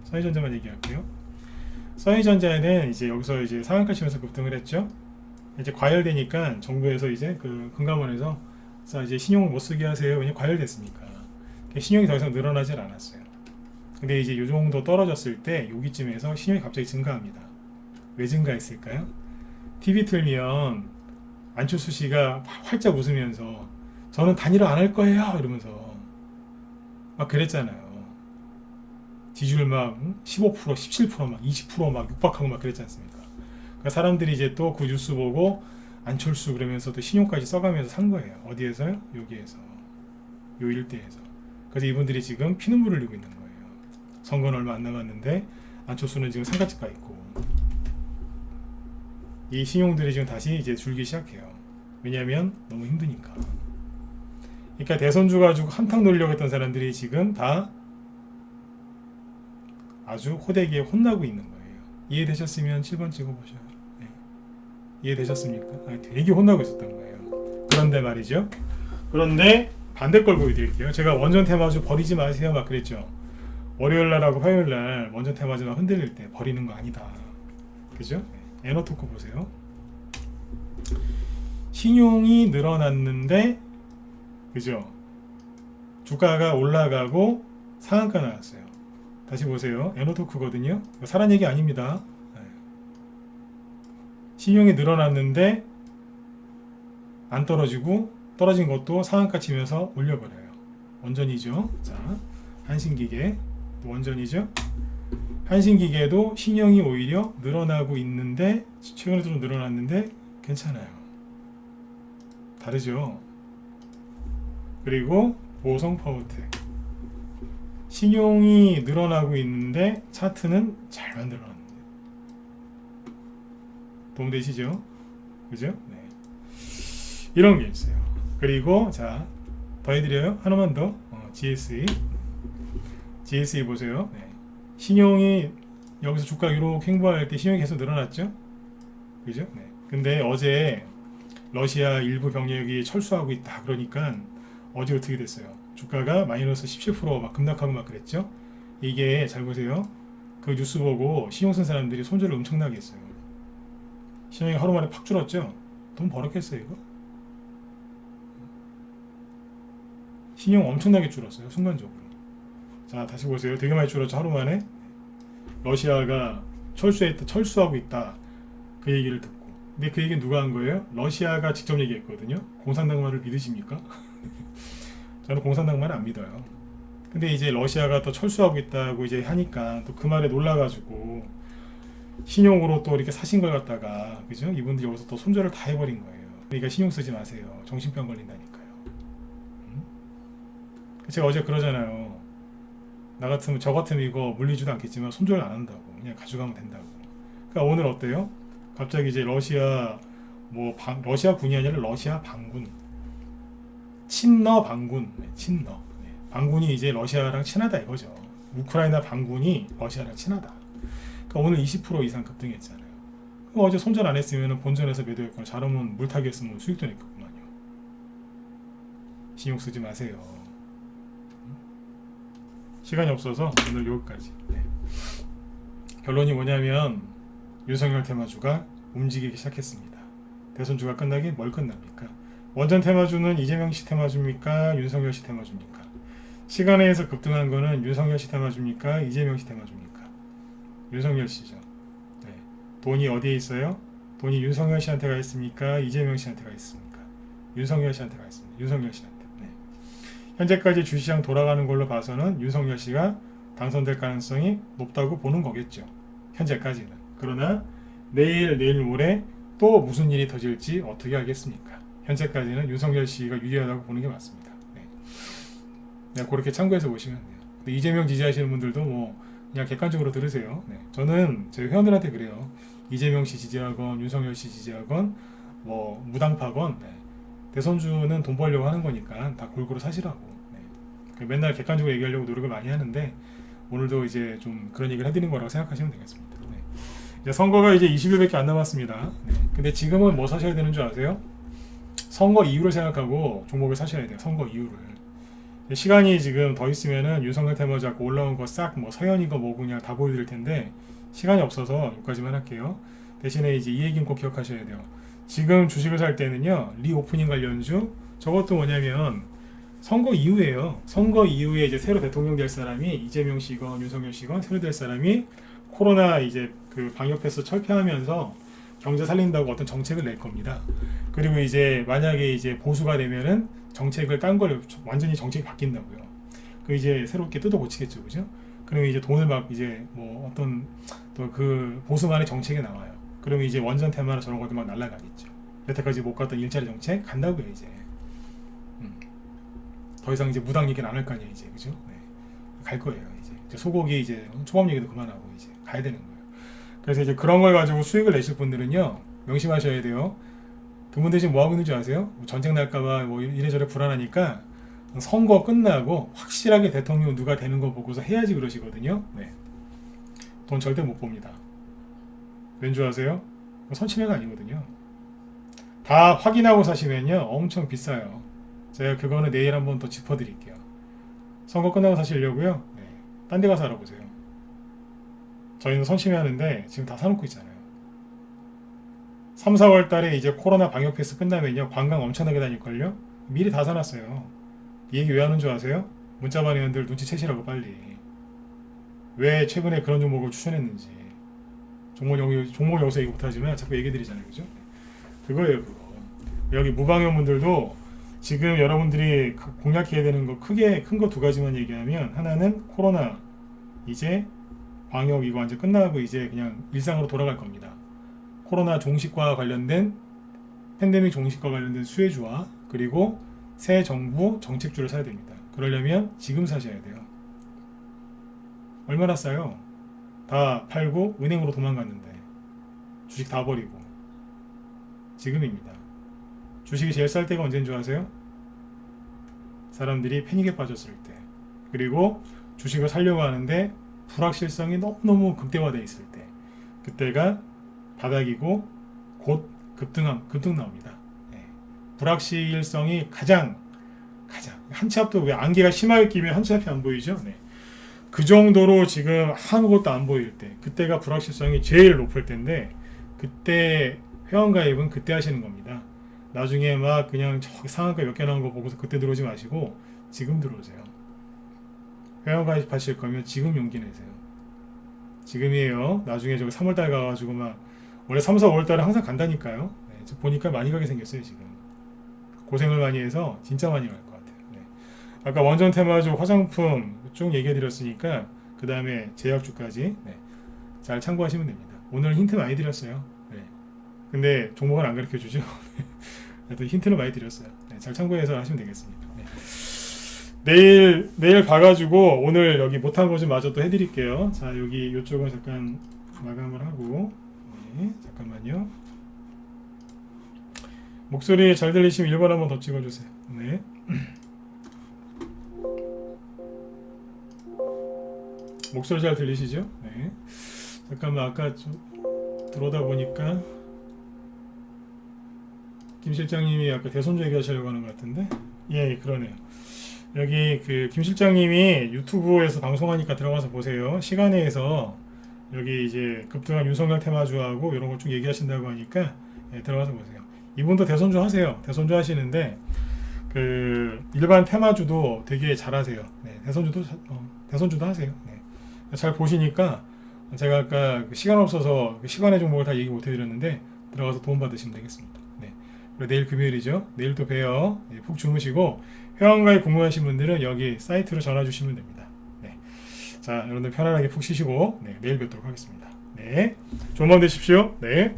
써니전자만 얘기할게요. 써니전자에는 이제 여기서 이제 상한가 치면서 급등을 했죠. 이제 과열되니까 정부에서 이제 그 금감원에서 이제 신용 못 쓰게 하세요. 왜냐 과열됐으니까. 신용이 더 이상 늘어나질 않았어요. 근데 이제 이 정도 떨어졌을 때 여기쯤에서 신용이 갑자기 증가합니다. 왜 증가했을까요? TV 틀면 안철수 씨가 활짝 웃으면서 저는 단일화 안 할 거예요 이러면서 막 그랬잖아요. 지지율 막 15%, 17%막 20%막 육박하고 막 그랬지 않습니까? 그러니까 사람들이 이제 또 그 뉴스 보고 안철수 그러면서 또 신용까지 써가면서 산 거예요. 어디에서요? 여기에서. 요 일대에서. 그래서 이분들이 지금 피눈물을 흘리고 있는 거예요. 선거는 얼마 안 남았는데 안철수는 지금 상가집 가 있고 이 신용들이 지금 다시 이제 줄기 시작해요. 왜냐하면 너무 힘드니까. 그러니까 대선주 가지고 한탕 놀려고 했던 사람들이 지금 다 아주 호되게 혼나고 있는 거예요. 이해되셨으면 7번 찍어보셔요. 네. 이해되셨습니까? 되게 혼나고 있었던 거예요. 그런데 말이죠. 그런데 반대 걸 보여드릴게요. 제가 원전 테마주 버리지 마세요 막 그랬죠. 월요일날하고 화요일날 원전 테마주가 흔들릴 때 버리는 거 아니다. 그죠? 에너토크 보세요. 신용이 늘어났는데 그죠? 주가가 올라가고 상한가 나왔어요. 다시 보세요. 에너토크거든요. 사란 얘기 아닙니다. 신용이 늘어났는데 안 떨어지고 떨어진 것도 상한가 치면서 올려버려요. 원전이죠. 자, 한신기계 원전이죠. 한신기계도 신용이 오히려 늘어나고 있는데 최근에 좀 늘어났는데 괜찮아요. 다르죠. 그리고 보성파워텍 신용이 늘어나고 있는데 차트는 잘 만들어놨는데 도움되시죠? 그죠? 네. 이런 게 있어요. 그리고 자 더 해드려요. 하나만 더 GSE 보세요. 네. 신용이 여기서 주가 이렇게 횡보할 때 신용이 계속 늘어났죠? 그죠? 네. 근데 어제 러시아 일부 병력이 철수하고 있다 그러니까 어제 어떻게 됐어요? 주가가 마이너스 17%막 급락하고 막 그랬죠? 이게 잘 보세요. 그 뉴스 보고 신용 쓴 사람들이 손절을 엄청나게 했어요. 신용이 하루 만에 팍 줄었죠? 돈 벌었겠어요 이거? 신용 엄청나게 줄었어요 순간적으로. 자 다시 보세요. 되게 많이 줄었죠 하루 만에. 러시아가 철수하고 있다 그 얘기를 듣고. 근데 그 얘기는 누가 한 거예요? 러시아가 직접 얘기했거든요. 공산당 말을 믿으십니까? 저는 공산당 말 안 믿어요. 근데 이제 러시아가 또 철수하고 있다고 이제 하니까 또 그 말에 놀라가지고 신용으로 또 이렇게 사신 걸 갖다가 그죠? 이분들이 여기서 또 손절을 다 해버린 거예요. 그러니까 신용 쓰지 마세요. 정신병 걸린다니까요. 제가 어제 그러잖아요. 저 같으면 이거 물리지도 않겠지만 손절 안 한다고 그냥 가져가면 된다고. 그러니까 오늘 어때요? 갑자기 이제 러시아 군이 아니라 러시아 반군, 친러 반군, 친러 반군이 이제 러시아랑 친하다 이거죠. 우크라이나 반군이 러시아랑 친하다. 그러니까 오늘 20% 이상 급등했잖아요. 어제 손절 안 했으면 본전에서 매도했거나 잘하면 물타기 했으면 수익도 냈겠구만요. 신용 쓰지 마세요. 시간이 없어서 오늘 여기까지. 결론이 뭐냐면 윤석열 테마주가 움직이기 시작했습니다. 대선주가 끝나기 뭘 끝납니까? 원전 테마주는 이재명 씨 테마주입니까? 윤석열 씨 테마주입니까? 시간에서 급등한 거는 윤석열 씨 테마주입니까? 이재명 씨 테마주입니까? 윤석열 씨죠. 네. 돈이 어디에 있어요? 돈이 윤석열 씨한테 가 있습니까? 이재명 씨한테 가 있습니까? 윤석열 씨한테 가 있습니다. 윤석열 씨한테. 네. 현재까지 주시장 돌아가는 걸로 봐서는 윤석열 씨가 당선될 가능성이 높다고 보는 거겠죠. 현재까지는. 그러나 내일 모레 또 무슨 일이 터질지 어떻게 알겠습니까? 현재까지는 윤석열 씨가 유리하다고 보는 게 맞습니다. 네. 그렇게 참고해서 보시면 돼요. 이재명 지지하시는 분들도 그냥 객관적으로 들으세요. 네. 저는 제 회원들한테 그래요. 이재명 씨 지지하건 윤석열 씨 지지하건 무당파건 대선주는 돈 벌려고 하는 거니까 다 골고루 사시라고. 네. 맨날 객관적으로 얘기하려고 노력을 많이 하는데 오늘도 이제 좀 그런 얘기를 해드리는 거라고 생각하시면 되겠습니다. 네. 이제 선거가 이제 20일밖에 안 남았습니다. 네. 근데 지금은 뭐 사셔야 되는 줄 아세요? 선거 이후를 생각하고 종목을 사셔야 돼요. 선거 이후를. 시간이 지금 더 있으면은 윤석열 테마주 아까 올라온 거 싹 뭐 서현이가 뭐 그냥 다 보여드릴 텐데 시간이 없어서 여기까지만 할게요. 대신에 이제 이 얘기는 꼭 기억하셔야 돼요. 지금 주식을 살 때는요, 리오프닝 관련주, 저것도 뭐냐면 선거 이후에요. 선거 이후에 이제 새로 대통령 될 사람이 이재명 씨건 윤석열 씨건 새로 될 사람이 코로나 이제 그 방역 패스 철폐하면서 경제 살린다고 어떤 정책을 낼 겁니다. 그리고 이제 만약에 이제 보수가 되면은 정책을 딴 걸 완전히 정책이 바뀐다고요. 그 이제 새롭게 뜯어 고치겠죠, 그죠? 그러면 이제 돈을 막 이제 뭐 어떤 또 그 보수만의 정책이 나와요. 그러면 이제 원전 테마나 저런 것들 막 날아가겠죠. 여태까지 못 갔던 일자리 정책 간다고요, 이제. 더 이상 이제 무당 얘기는 안 할 거 아니에요, 이제, 그죠? 네. 갈 거예요, 이제 소고기 이제 초밥 얘기도 그만하고 이제 가야 되는 거예요. 그래서 이제 그런 걸 가지고 수익을 내실 분들은요, 명심하셔야 돼요. 그분들 지금 뭐 하고 있는지 아세요? 전쟁 날까봐 뭐 이래저래 불안하니까 선거 끝나고 확실하게 대통령 누가 되는 거 보고서 해야지 그러시거든요. 네. 돈 절대 못 봅니다. 왠 줄 아세요? 선침해가 아니거든요. 다 확인하고 사시면요 엄청 비싸요. 제가 그거는 내일 한번 더 짚어드릴게요. 선거 끝나고 사시려고요? 네. 딴 데 가서 알아보세요. 저희는 선침해하는데 지금 다 사놓고 있잖아요. 3, 4월 달에 이제 코로나 방역 패스 끝나면요 관광 엄청나게 다닐걸요? 미리 다 사놨어요. 이 얘기 왜 하는 줄 아세요? 문자반 회원들 눈치채시라고 빨리. 왜 최근에 그런 종목을 추천했는지. 종목 여기서 얘기 못하지만 자꾸 얘기드리잖아요, 그죠? 그거예요, 그거. 여기 무방회원분들도 지금 여러분들이 공략해야 되는 거 크게 큰 거 두 가지만 얘기하면, 하나는 코로나 이제 방역 이거 완전 끝나고 이제 그냥 일상으로 돌아갈 겁니다. 코로나 종식과 관련된 팬데믹 종식과 관련된 수혜주와 그리고 새 정부 정책주를 사야 됩니다. 그러려면 지금 사셔야 돼요. 얼마나 싸요? 다 팔고 은행으로 도망갔는데 주식 다 버리고. 지금입니다. 주식이 제일 쌀 때가 언제인 줄 아세요? 사람들이 패닉에 빠졌을 때, 그리고 주식을 사려고 하는데 불확실성이 너무너무 극대화되어 있을 때, 그때가 바닥이고 곧 급등 나옵니다. 네. 불확실성이 가장 한 치 앞도, 왜 안개가 심하게 끼면 한 치 앞이 안 보이죠? 네. 그 정도로 지금 아무것도 안 보일 때, 그때가 불확실성이 제일 높을 때인데, 그때 회원가입은 그때 하시는 겁니다. 나중에 막 그냥 저기 상한가 몇 개 나온 거 보고서 그때 들어오지 마시고 지금 들어오세요. 회원가입 하실 거면 지금 용기 내세요. 지금이에요. 나중에 저기 3월달 가가지고 막, 원래 3, 4월달에 항상 간다니까요. 네, 보니까 많이 가게 생겼어요. 지금 고생을 많이 해서 진짜 많이 갈 것 같아요. 네. 아까 원전 테마주 화장품 쭉 얘기해 드렸으니까 그 다음에 제약주까지, 네, 잘 참고하시면 됩니다. 오늘 힌트 많이 드렸어요. 네. 근데 종목은 안 가르쳐 주죠. 하여튼 힌트는 많이 드렸어요. 네, 잘 참고해서 하시면 되겠습니다. 네. 내일 봐가지고 오늘 여기 못한 거 좀 마저 또 해드릴게요. 자, 여기 이쪽은 잠깐 마감을 하고, 네, 잠깐만요. 목소리 잘 들리시면 1번 한번 더 찍어주세요. 네. 목소리 잘 들리시죠? 네. 잠깐만, 아까 좀 들어오다 보니까 김 실장님이 아까 대손주 얘기하시려고 하는 것 같은데, 예, 그러네요. 여기 그 김 실장님이 유튜브에서 방송하니까 들어가서 보세요. 시간에서 여기 이제 급등한 윤석열 테마주하고 이런 거 쭉 얘기하신다고 하니까, 예, 들어가서 보세요. 이분도 대손주 하세요. 대손주 하시는데 그 일반 테마주도 되게 잘하세요. 네, 대손주도 하세요. 네. 잘 보시니까, 제가 아까 시간 없어서 시간의 종목을 다 얘기 못 해드렸는데 들어가서 도움 받으시면 되겠습니다. 네. 그리고 내일 금요일이죠. 내일 또 봬요. 네, 푹 주무시고, 회원가입 궁금하신 분들은 여기 사이트로 전화 주시면 됩니다. 네. 자, 여러분들 편안하게 푹 쉬시고, 네, 내일 뵙도록 하겠습니다. 네. 좋은 밤 되십시오. 네.